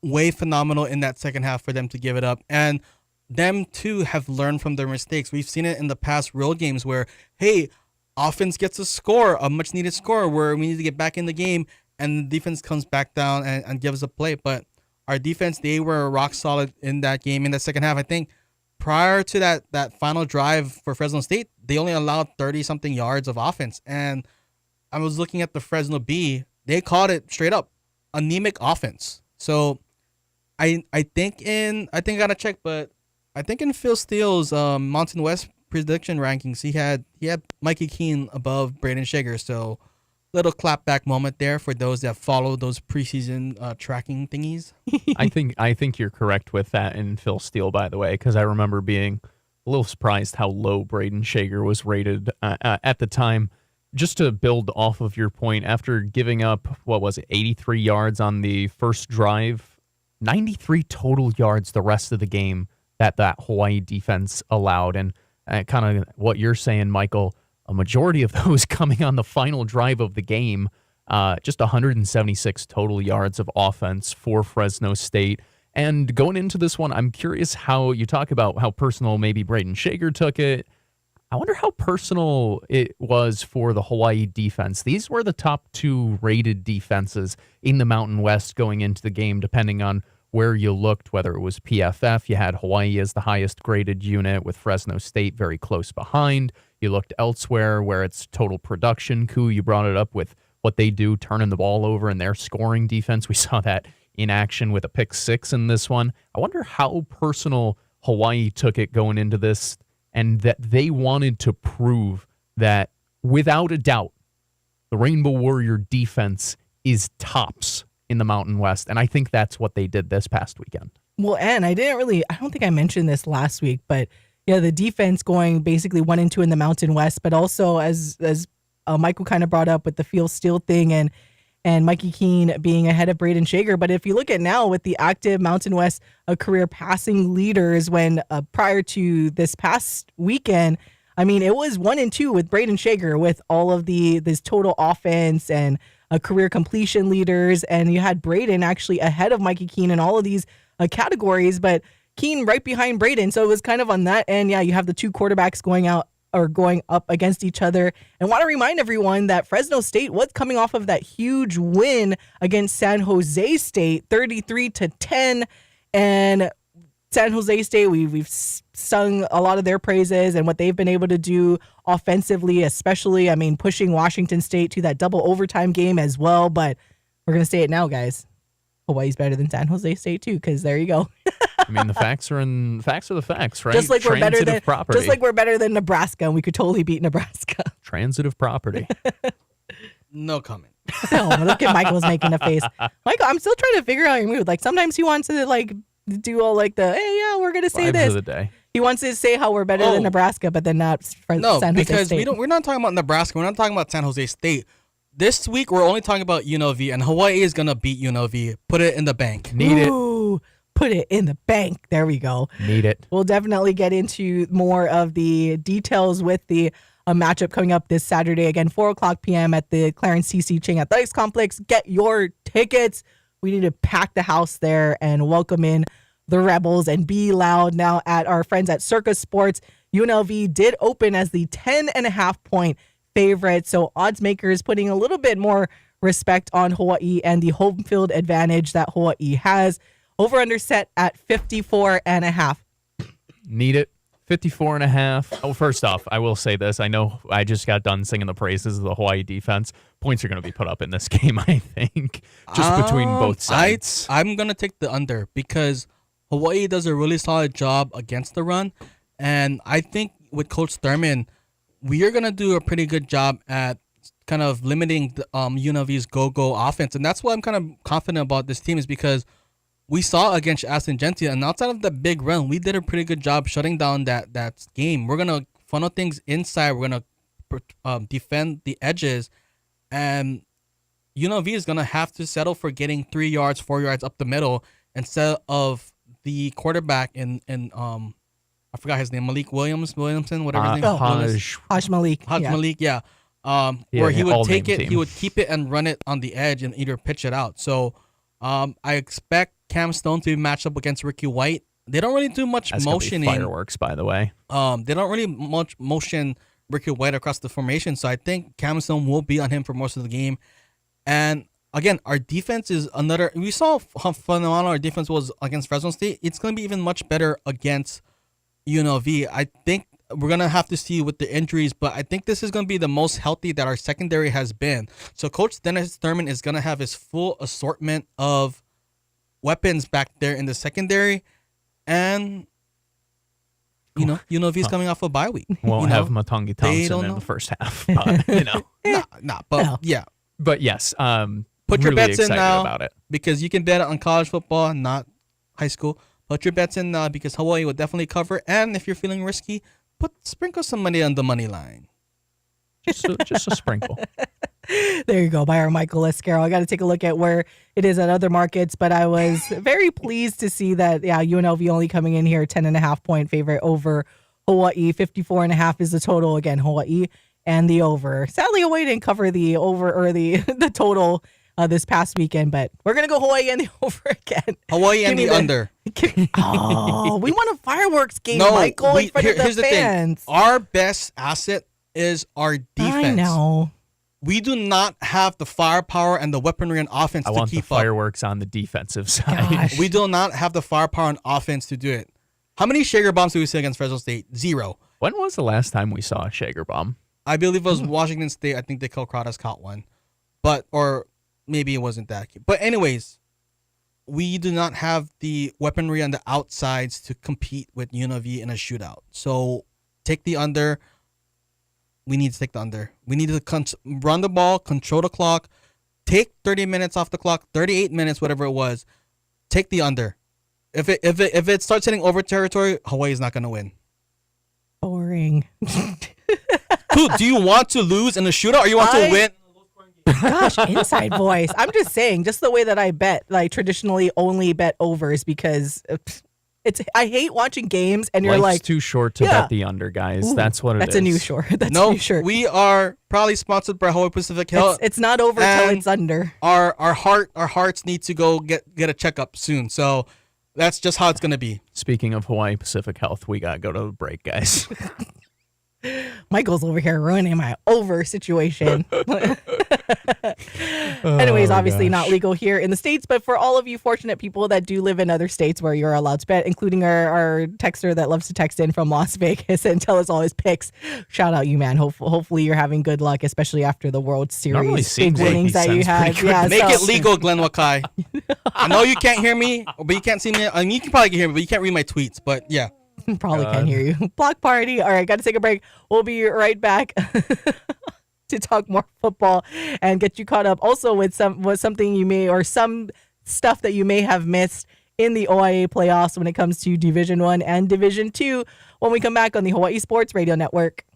way phenomenal in that second half for them to give it up. And them, too, have learned from their mistakes. We've seen it in the past road games where, hey, offense gets a score, a much-needed score, where we need to get back in the game, and the defense comes back down and gives a play. But our defense, they were rock solid in that game in the second half. I think prior to that final drive for Fresno State, they only allowed 30-something yards of offense. And I was looking at the Fresno B. They called it straight up anemic offense. So I think I gotta check, but I think in Phil Steele's Mountain West prediction rankings, he had Mikey Keene above Braden Shager. So little clapback moment there for those that follow those preseason tracking thingies. I think you're correct with that in Phil Steele, by the way, because I remember being a little surprised how low Braden Shager was rated at the time. Just to build off of your point, after giving up, 83 yards on the first drive, 93 total yards the rest of the game that Hawaii defense allowed. And kind of what you're saying, Michael, a majority of those coming on the final drive of the game, just 176 total yards of offense for Fresno State. And going into this one, I'm curious how you talk about how personal maybe Braden Shager took it. I wonder how personal it was for the Hawaii defense. These were the top 2 rated defenses in the Mountain West going into the game, depending on where you looked, whether it was PFF. You had Hawaii as the highest graded unit with Fresno State very close behind. You looked elsewhere where it's total production. Koo, you brought it up with what they do, turning the ball over in their scoring defense. We saw that in action with a pick 6 in this one. I wonder how personal Hawaii took it going into this, and that they wanted to prove that without a doubt, the Rainbow Warrior defense is tops in the Mountain West. And I think that's what they did this past weekend. Well, and I don't think I mentioned this last week, but the defense going basically 1-2 in the Mountain West, but also as Michael kind of brought up with the Phil Steele thing and Mikey Keene being ahead of Braden Shager. But if you look at now with the active Mountain West career passing leaders, when prior to this past weekend, I mean, it was 1-2 with Braden Shager with all of this total offense and career completion leaders. And you had Braden actually ahead of Mikey Keene in all of these categories, but Keene right behind Braden. So it was kind of on that end. Yeah, you have the two quarterbacks going up against each other. And want to remind everyone that Fresno State was coming off of that huge win against San Jose State, 33-10. And San Jose State, we've sung a lot of their praises and what they've been able to do offensively, especially, I mean, pushing Washington State to that double overtime game as well. But we're going to say it now, guys. Hawaii's better than San Jose State too, because there you go. I mean, the facts are the facts, right? Just like we're better than Nebraska, and we could totally beat Nebraska. Transitive property. No comment. No, look at Michael's making a face. Michael, I'm still trying to figure out your mood. Like sometimes he wants to like do all like the hey, yeah, we're gonna say Vibes this. of the day. He wants to say how we're better than Nebraska, but then not for No, San Jose because State. we're not talking about Nebraska. We're not talking about San Jose State. This week we're only talking about UNLV, and Hawaii is gonna beat UNLV. Put it in the bank. Need Ooh, put it in the bank. There we go. Need it. We'll definitely get into more of the details with the matchup coming up this Saturday. Again, 4:00 p.m. at the Clarence C.C. Ching Athletics Complex. Get your tickets. We need to pack the house there and welcome in the Rebels and be loud. Now at our friends at Circus Sports, UNLV did open as the 10.5-point favorite. So odds makers putting a little bit more respect on Hawaii and the home field advantage that Hawaii has. Over under set at 54.5. Need it. 54.5. Oh, first off, I will say this. I know I just got done singing the praises of the Hawaii defense. Points are going to be put up in this game, I think, just between both sides. I'm going to take the under because Hawaii does a really solid job against the run. And I think with Coach Thurman, we are going to do a pretty good job at kind of limiting the, UNLV's go-go offense. And that's why I'm kind of confident about this team is because we saw against Aston Gentia, and outside of the big run, we did a pretty good job shutting down that game. We're going to funnel things inside. We're going to defend the edges. And UNLV is going to have to settle for getting 3 yards, 4 yards up the middle instead of the quarterback in I forgot his name, Williamson, whatever his name is. Haj Malik. Malik, yeah. Where he would take it, he would keep it and run it on the edge and either pitch it out. So I expect Cam Stone to be matched up against Ricky White. They don't really do much motioning. Fireworks, by the way. They don't really much motion Ricky White across the formation. So I think Cam Stone will be on him for most of the game. And again, our defense is another. We saw how phenomenal our defense was against Fresno State. It's going to be even much better against UNLV. I think we're going to have to see with the injuries, but I think this is going to be the most healthy that our secondary has been. So Coach Dennis Thurman is going to have his full assortment of weapons back there in the secondary. And, UNLV is coming off a bye week. Won't have Matangi Thompson in the first half, but, yeah. But yes, put your really bets in now about it. because you can bet on college football, not high school. Put your bets in now because Hawaii will definitely cover. And if you're feeling risky, sprinkle some money on the money line. Just a sprinkle. There you go, by our Michael Escaro. I got to take a look at where it is at other markets, but I was very pleased to see that, UNLV only coming in here 10.5-point favorite over Hawaii. 54.5 is the total. Again, Hawaii and the over. Sadly, Hawaii didn't cover the over or the total this past weekend, but we're going to go Hawaii and the over again. Hawaii and the under. We want a fireworks game, Michael, in front of the fans. Thing. Our best asset is our defense. I know. We do not have the firepower and the weaponry on offense to keep up. I want the fireworks on the defensive side. Gosh. We do not have the firepower on offense to do it. How many Shager bombs did we see against Fresno State? 0. When was the last time we saw a Shager bomb? I believe it was Washington State. I think the Calcratas caught one. Or maybe it wasn't that. But anyways, we do not have the weaponry on the outsides to compete with UNLV in a shootout. So take the under. We need to take the under. We need to run the ball, control the clock, take 30 minutes off the clock, 38 minutes, whatever it was. Take the under. If it starts hitting over territory, Hawaii is not going to win. Boring. Who do you want to lose in the shootout, or you want to win? Gosh, inside voice. I'm just saying, just the way that I bet, like traditionally only bet overs because I hate watching games and you're Life's like too short to bet the under, guys. Ooh, that's what it is. That's a new short. That's a new shirt. We are probably sponsored by Hawai'i Pacific Health. It's not over till it's under. Our hearts need to go get a checkup soon. So that's just how it's gonna be. Speaking of Hawai'i Pacific Health, we gotta go to a break, guys. Michael's over here ruining my over situation. Anyways, obviously not legal here in the States, but for all of you fortunate people that do live in other states where you're allowed to bet, including our texter that loves to text in from Las Vegas and tell us all his picks. Shout out you, man. Hopefully you're having good luck, especially after the World Series big winnings that you had. Yeah, Make it legal, Glenn Wakai. I know you can't hear me, but you can't see me. I mean, you can probably hear me, but you can't read my tweets. But yeah. Probably can't hear you. Block party. All right, got to take a break. We'll be right back to talk more football and get you caught up also with something you may, or some stuff that you may have missed in the OIA playoffs when it comes to Division 1 and Division 2 when we come back on the Hawaii Sports Radio Network.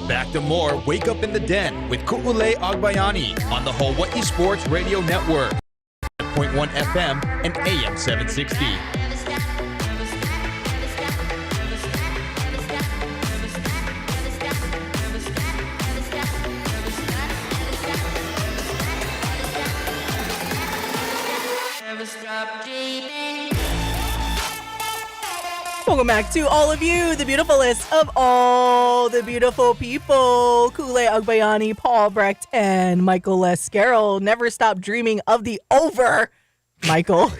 Back to more Wake Up in the Den with Ku'ulei Agbayani on the Hawai'i Sports Radio Network, 1.1 FM and AM 760. Welcome back to all of you, the beautifulest of all the beautiful people. Ku'ulei Agbayani, Paul Brecht, and Michael Lescaro. Never stop dreaming of the over, Michael.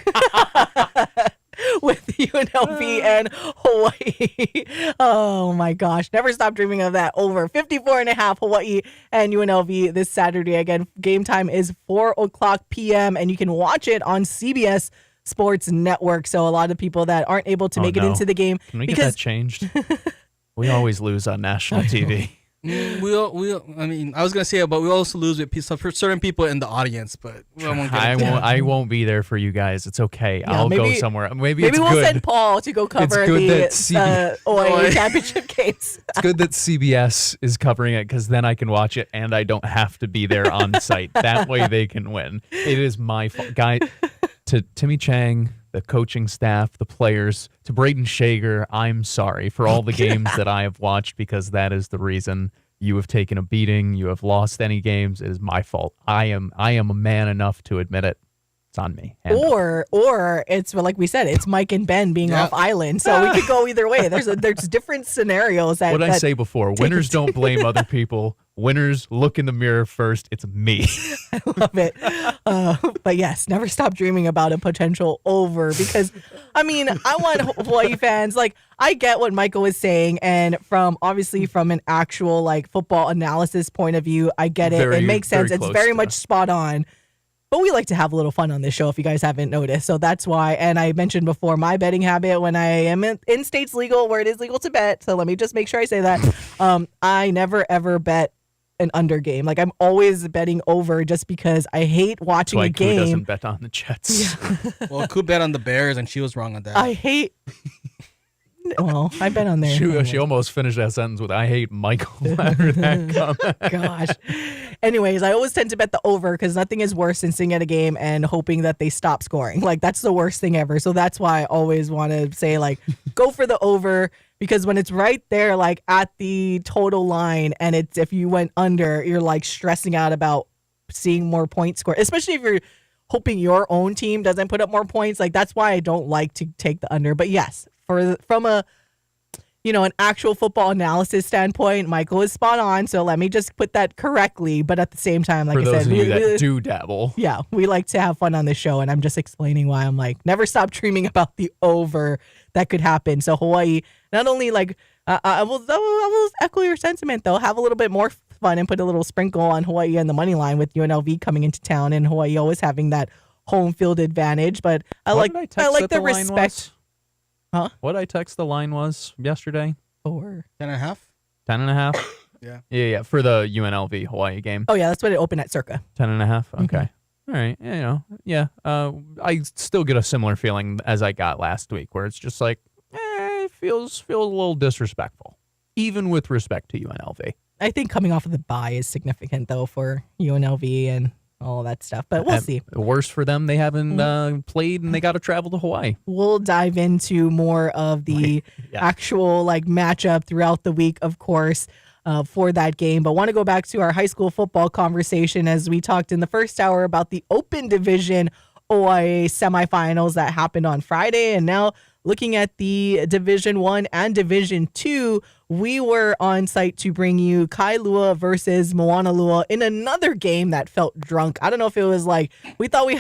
With UNLV and Hawaii. Oh my gosh. Never stop dreaming of that over. 54.5 Hawaii and UNLV this Saturday. Again, game time is 4:00 p.m. and you can watch it on CBS Sports Network. So a lot of people that aren't able to make it into the game. Can we get that changed? We always lose on national TV. I mean, I was gonna say it, but we also lose with for certain people in the audience. But I won't be there for you guys. It's okay. Yeah, I'll go somewhere. Maybe we'll good. send Paul to go cover the OIA championship games. It's good that CBS is covering it because then I can watch it and I don't have to be there on site. That way they can win. It is my fault, guy. to Timmy Chang, the coaching staff, the players, to Braden Shager, I'm sorry for all the games that I have watched, because that is the reason you have taken a beating. You have lost any games. It is my fault. I am a man enough to admit it. It's on me. Or it's like we said, it's Mike and Ben being off island. So we could go either way. There's different scenarios. What I say before, winners don't blame other people. Winners look in the mirror first. It's me. I love it. But yes, never stop dreaming about a potential over, because, I mean, I want Hawaii fans, like, I get what Michael was saying, and from an actual, like, football analysis point of view, I get it. It makes sense. It's very much spot on. But we like to have a little fun on this show, if you guys haven't noticed. So that's why. And I mentioned before, my betting habit when I am in states legal where it is legal to bet. So let me just make sure I say that. I never, ever bet an under game. Like, I'm always betting over, just because I hate watching a game. Who doesn't bet on the Jets? Yeah. Well, Ku bet on the Bears, and she was wrong on that. I hate... Well, I bet on there. She almost finished that sentence with, I hate Michael after that comment. Gosh. Anyways, I always tend to bet the over, because nothing is worse than sitting at a game and hoping that they stop scoring. Like, that's the worst thing ever. So that's why I always want to say, like, go for the over, because when it's right there, like, at the total line, and it's, if you went under, you're like stressing out about seeing more points scored, especially if you're hoping your own team doesn't put up more points. Like, that's why I don't like to take the under. But yes, from a, an actual football analysis standpoint, Michael is spot on. So let me just put that correctly. But at the same time, like I said, for those of you that do dabble, yeah, we like to have fun on this show, and I'm just explaining why I'm like, never stop dreaming about the over that could happen. So Hawaii, not only like, I will echo your sentiment though, have a little bit more fun and put a little sprinkle on Hawaii and the money line with UNLV coming into town, and Hawaii always having that home field advantage. But I like the respect. Huh? What I text the line was yesterday? 10.5? 10.5? Yeah. Yeah, for the UNLV Hawaii game. Oh, yeah, that's what it opened at circa. 10.5? Okay. All right. Yeah. I still get a similar feeling as I got last week, where it's just like, it feels a little disrespectful, even with respect to UNLV. I think coming off of the bye is significant, though, for UNLV and all that stuff, but we'll see. Worse for them, they haven't played, and they got to travel to Hawaii. We'll dive into more of the actual matchup throughout the week, of course, for that game. But want to go back to our high school football conversation, as we talked in the first hour about the Open Division OIA semifinals that happened on Friday, and now looking at the Division 1 and Division 2, we were on site to bring you Kailua versus Moanalua in another game that felt drunk. I don't know if it was like we thought we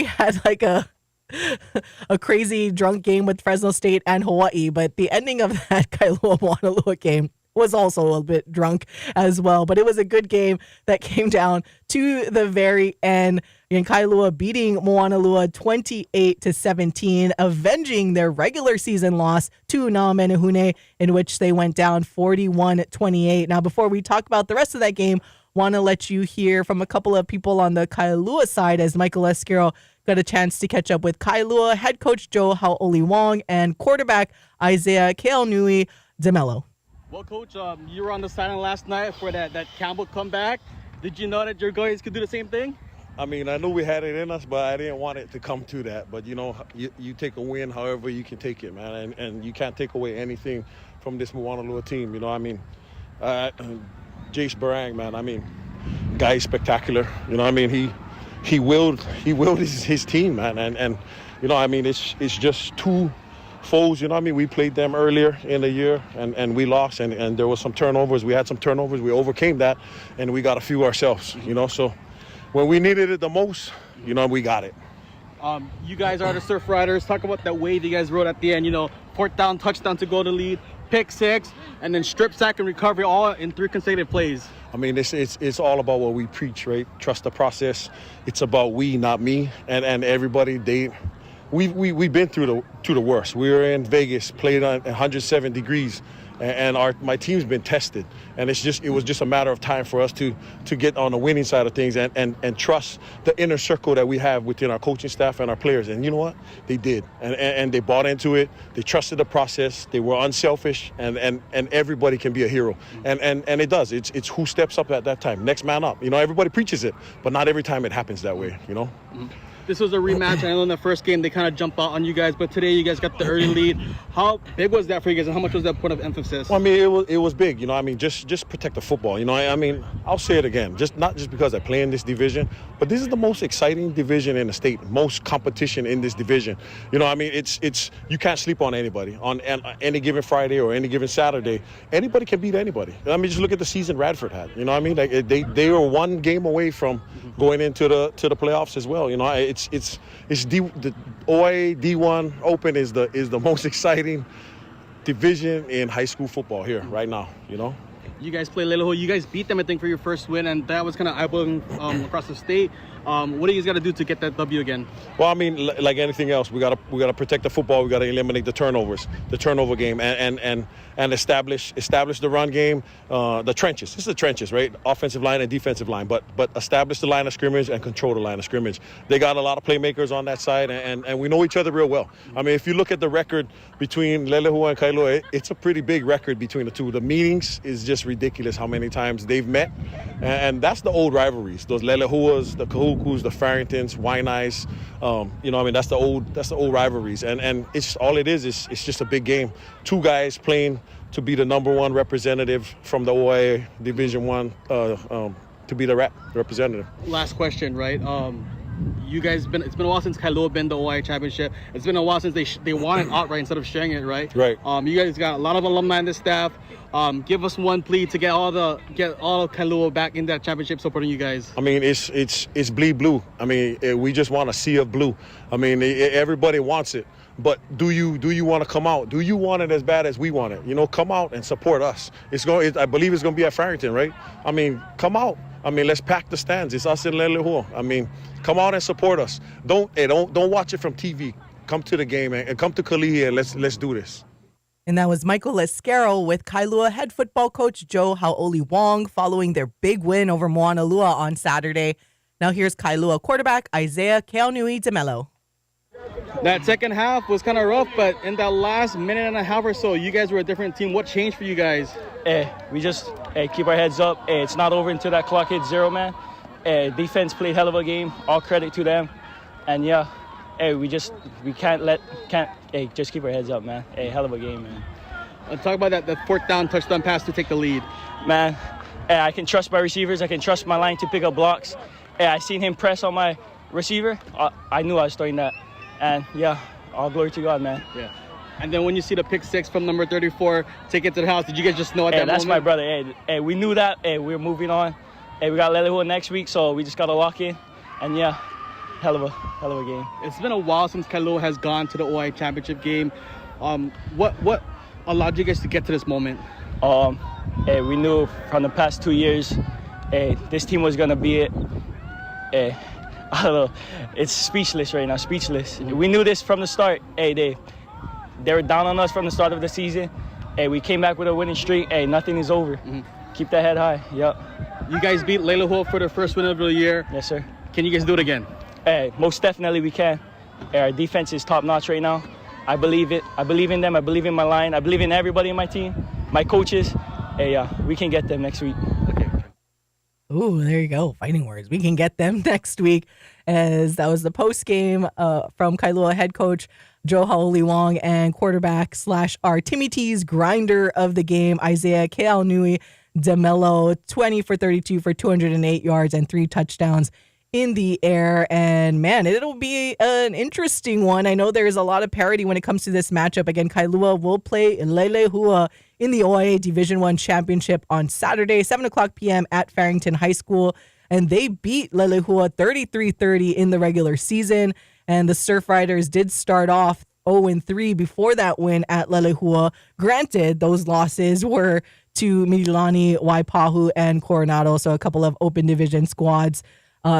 had like a crazy drunk game with Fresno State and Hawaii, but the ending of that Kailua Moanalua game was also a little bit drunk as well. But it was a good game that came down to the very end. And Kailua beating Moanalua 28-17, avenging their regular season loss to Naomenehune, in which they went down 41-28. Now, before we talk about the rest of that game, want to let you hear from a couple of people on the Kailua side, as Michael Esquero got a chance to catch up with Kailua head coach Joe Hau'oli Wong and quarterback Isaiah Keaunui DeMello. Well, Coach, you were on the sideline last night for that Campbell comeback. Did you know that your guys could do the same thing? I mean, I knew we had it in us, but I didn't want it to come to that. But, you take a win however you can take it, man. And you can't take away anything from this Moanalua team. Jace Barang, man, guy's spectacular. He willed his team, man. And it's just two foes, we played them earlier in the year and we lost and there was some turnovers. We had some turnovers. We overcame that and we got a few ourselves, So when we needed it the most, we got it. You guys are the Surf Riders. Talk about that wave you guys rode at the end, fourth down, touchdown to go to lead, pick six, and then strip sack and recovery all in 3 consecutive plays. It's all about what we preach, right? Trust the process. It's about we, not me. And everybody, We've been through the worst. We were in Vegas, played on 107 degrees, and my team's been tested. And it was just a matter of time for us to get on the winning side of things and trust the inner circle that we have within our coaching staff and our players. And you know what? They did. And they bought into it. They trusted the process. They were unselfish, and everybody can be a hero. And it does. It's who steps up at that time. Next man up. Everybody preaches it, but not every time it happens that way, Mm-hmm. this was a rematch. I know in the first game they kind of jumped out on you guys, but today you guys got the early lead. How big was that for you guys, and how much was that point of emphasis? Well, I mean, it was big. You know, I mean, just protect the football. You know, I mean, I'll say it again. Not just because I play in this division, but this is the most exciting division in the state. Most competition in this division. You know, I mean, it's you can't sleep on anybody on any given Friday or any given Saturday. Anybody can beat anybody. I mean, just look at the season Radford had. You know what I mean? Like they were one game away from going into the playoffs as well. You know, the OIA D1 Open is the most exciting division in high school football here right now. You know. You guys play Leleho. You guys beat them, I think, for your first win, and that was kind of eye-opening across the state. What do you guys got to do to get that W again? Well, I mean, like anything else, we gotta protect the football. We gotta eliminate the turnovers, the turnover game, and establish the run game, the trenches. This is the trenches, right? Offensive line and defensive line, but establish the line of scrimmage and control the line of scrimmage. They got a lot of playmakers on that side, and we know each other real well. I mean, if you look at the record between Leleho and Kailua, it's a pretty big record between the two. The meetings is just ridiculous how many times they've met, and that's the old rivalries. Those Lelehuas, the Kahukus, the Farringtons, Wai'nais, you know, I mean, that's the old rivalries, and it's all it is. It's just a big game. Two guys playing to be the number one representative from the OIA Division One, to be the representative. Last question, right? You guys it's been a while since Kailua been the OIA championship. It's been a while since they won it outright instead of sharing it, right? Right. You guys got a lot of alumni in the staff. Give us one plea to get all of Kailua back in that championship, supporting you guys. I mean, it's bleed blue. I mean, we just want a sea of blue. I mean, everybody wants it. But do you want to come out? Do you want it as bad as we want it? You know, come out and support us. I believe it's going to be at Farrington, right? I mean, come out. I mean, let's pack the stands. It's us in Leleho. I mean, come out and support us. Don't watch it from TV. Come to the game and come to Kalihi and let's do this. And that was Michael Lescaro with Kailua head football coach Joe Hau'oli Wong following their big win over Moanalua on Saturday. Now here's Kailua quarterback Isaiah Keaunui DeMello. That second half was kind of rough, but in that last minute and a half or so, you guys were a different team. What changed for you guys? We just keep our heads up. It's not over until that clock hits zero, man. Defense played hell of a game. All credit to them. And yeah, we can't just keep our heads up, man. Hell of a game, man. Talk about that fourth down touchdown pass to take the lead. Man, I can trust my receivers. I can trust my line to pick up blocks. I seen him press on my receiver. I knew I was throwing that. And yeah, all glory to God, man. Yeah. And then when you see the pick six from number 34 take it to the house, did you guys just know at that moment? That's my brother. We knew that. We're moving on. We got Leleho next week, so we just got to lock in. And yeah, hell of a game. It's been a while since Kailua has gone to the OIA championship game. What allowed you guys to get to this moment? We knew from the past 2 years, this team was going to be it. I don't know. It's speechless right now, speechless. We knew this from the start. They were down on us from the start of the season. We came back with a winning streak. Nothing is over. Keep that head high. Yep. You guys beat Leleho for the first win of the year. Yes, sir. Can you guys do it again? Most definitely we can. Our defense is top-notch right now. I believe it. I believe in them. I believe in my line. I believe in everybody in my team, my coaches. We can get them next week. Ooh, there you go. Fighting words. We can get them next week. As that was the post game from Kailua head coach Joe Hau'oli Wong and quarterback / our Timmy T's grinder of the game, Isaiah Keaunui DeMello, 20 for 32 for 208 yards and 3 touchdowns in the air. And man, it'll be an interesting one. I know there's a lot of parity when it comes to this matchup. Again, Kailua will play Lelehua in the OIA Division I Championship on Saturday, 7:00 p.m. at Farrington High School. And they beat Lelehua 33-30 in the regular season. And the Surf Riders did start off 0-3 before that win at Lelehua. Granted, those losses were to Mililani, Waipahu, and Coronado, so a couple of open division squads.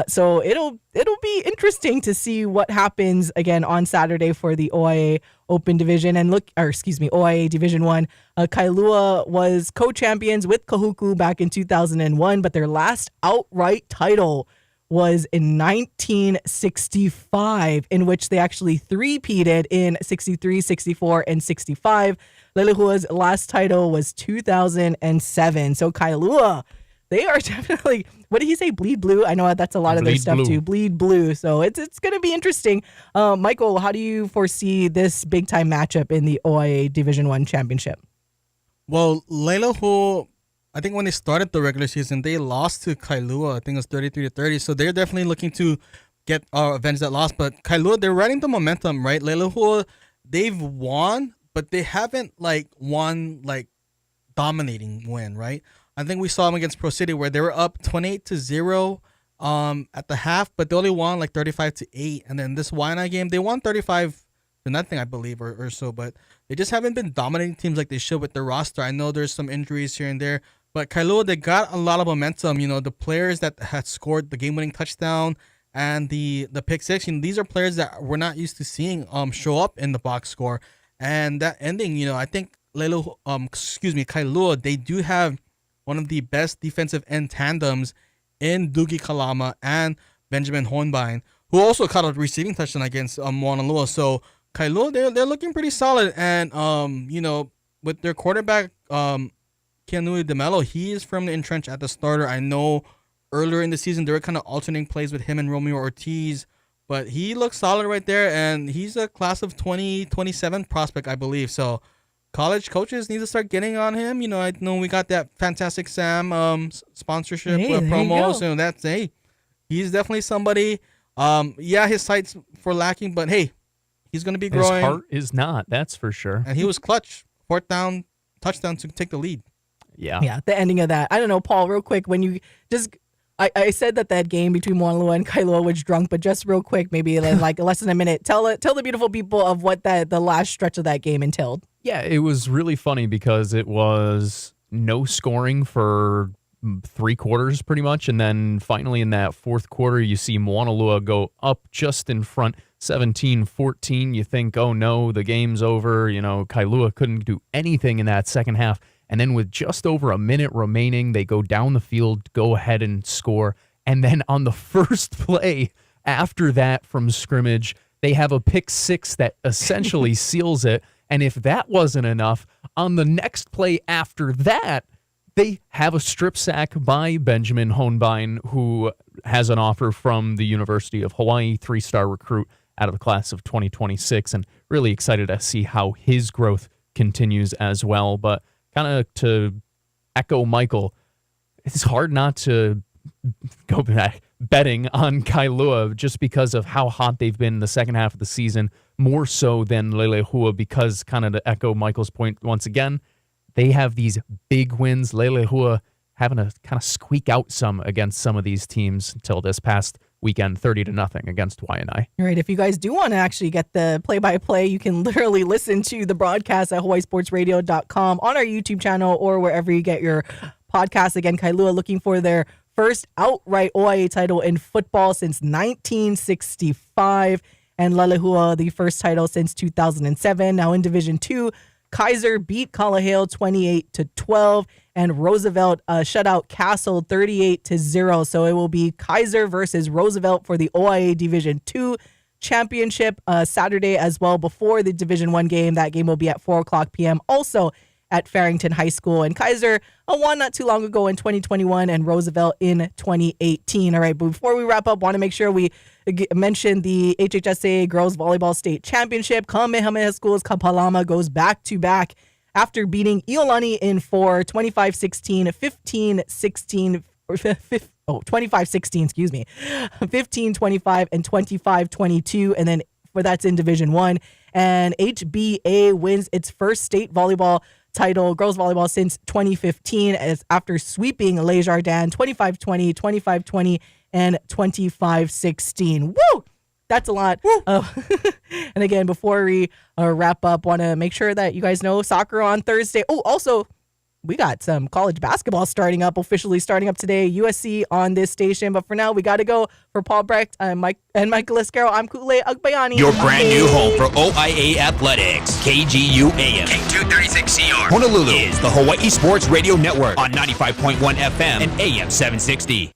So it'll be interesting to see what happens again on Saturday for the OIA Open Division OIA Division I. Kailua was co-champions with Kahuku back in 2001, but their last outright title was in 1965, in which they actually three-peated in 63, 64, and 65. Lelehua's last title was 2007. So Kailua they are definitely, what did he say? Bleed blue? I know that's a lot of their Bleed stuff blue. too. Bleed blue. So it's going to be interesting. Michael, how do you foresee this big time matchup in the OIA Division I Championship? Well, Leilahu, I think when they started the regular season, they lost to Kailua. I think it was 33-30. So they're definitely looking to get avenge that loss. But Kailua, they're riding the momentum, right? Leilahu, they've won, but they haven't won dominating win, right? I think we saw them against Pro City where they were up 28-0 at the half, but they only won 35-8. And then this Waianae game, they won 35-0, I believe, or so. But they just haven't been dominating teams like they should with their roster. I know there's some injuries here and there, but Kailua, they got a lot of momentum. The players that had scored the game-winning touchdown and the pick six, these are players that we're not used to seeing show up in the box score. And that ending, I think Kailua, they do have one of the best defensive end tandems in Dugi Kalama and Benjamin Hornbein, who also caught a receiving touchdown against Moanalua. So Kailua, they're looking pretty solid. And with their quarterback Keanui DeMello, he is firmly entrenched at the starter. I know earlier in the season they were kind of alternating plays with him and Romeo Ortiz, but he looks solid right there, and he's a class of 2027 prospect, I believe. So college coaches need to start getting on him. I know we got that Fantastic Sam sponsorship promo, so that's he's definitely somebody. His sight's for lacking, but hey, he's going to be growing. His heart is not, that's for sure. And he was clutch, 4th down touchdown to take the lead. Yeah, the ending of that. I don't know, Paul, real quick, when you just, I said that game between Moanalua and Kailua was drunk, but just real quick, maybe less than a minute, tell the beautiful people of what the last stretch of that game entailed. Yeah, it was really funny because it was no scoring for 3 quarters pretty much, and then finally in that 4th quarter, you see Moanalua go up just in front, 17-14. You think, oh no, the game's over. Kailua couldn't do anything in that second half. And then with just over a minute remaining, they go down the field, go ahead and score. And then on the first play after that from scrimmage, they have a pick six that essentially seals it. And if that wasn't enough, on the next play after that, they have a strip sack by Benjamin Hornbein, who has an offer from the University of Hawaii, 3-star recruit out of the class of 2026, and really excited to see how his growth continues as well. But kind of to echo Michael, it's hard not to go back betting on Kailua just because of how hot they've been in the second half of the season, more so than Leilehua, because kind of to echo Michael's point once again, they have these big wins. Leilehua having to kind of squeak out some against some of these teams until this past weekend, 30-0 against Waianae. All right, if you guys do want to actually get the play-by-play, you can literally listen to the broadcast at hawaiisportsradio.com on our YouTube channel or wherever you get your podcasts. Again, Kailua looking for their first outright OIA title in football since 1965, and Leilehua the first title since 2007. Now in Division II, Kaiser beat Kalaheo 28-12, and Roosevelt shut out Castle 38-0. So it will be Kaiser versus Roosevelt for the OIA Division II championship Saturday as well before the Division I game. That game will be at 4:00 p.m. also at Farrington High School. And Kaiser won not too long ago in 2021 and Roosevelt in 2018. All right, but before we wrap up, want to make sure we mention the HHSA Girls Volleyball State Championship. Kamehameha Schools Kapalama goes back-to-back after beating Iolani in 4, 25-16, 15-16, 25-16, 15-25, and 25-22. And then that's in Division I. And HBA wins its first state volleyball title, girls volleyball, since 2015, as after sweeping Les Jardins 25-20, 25-20, and 25-16. Woo! That's a lot. And again, before we wrap up, want to make sure that you guys know soccer on Thursday. Oh, also, we got some college basketball officially starting up today. USC on this station. But for now, we got to go. For Paul Brecht and Mike Liscaro, I'm Kule Agbayani. Your brand new home for OIA Athletics. KGU AM. K236CR. Honolulu is the Hawaii Sports Radio Network on 95.1 FM and AM 760.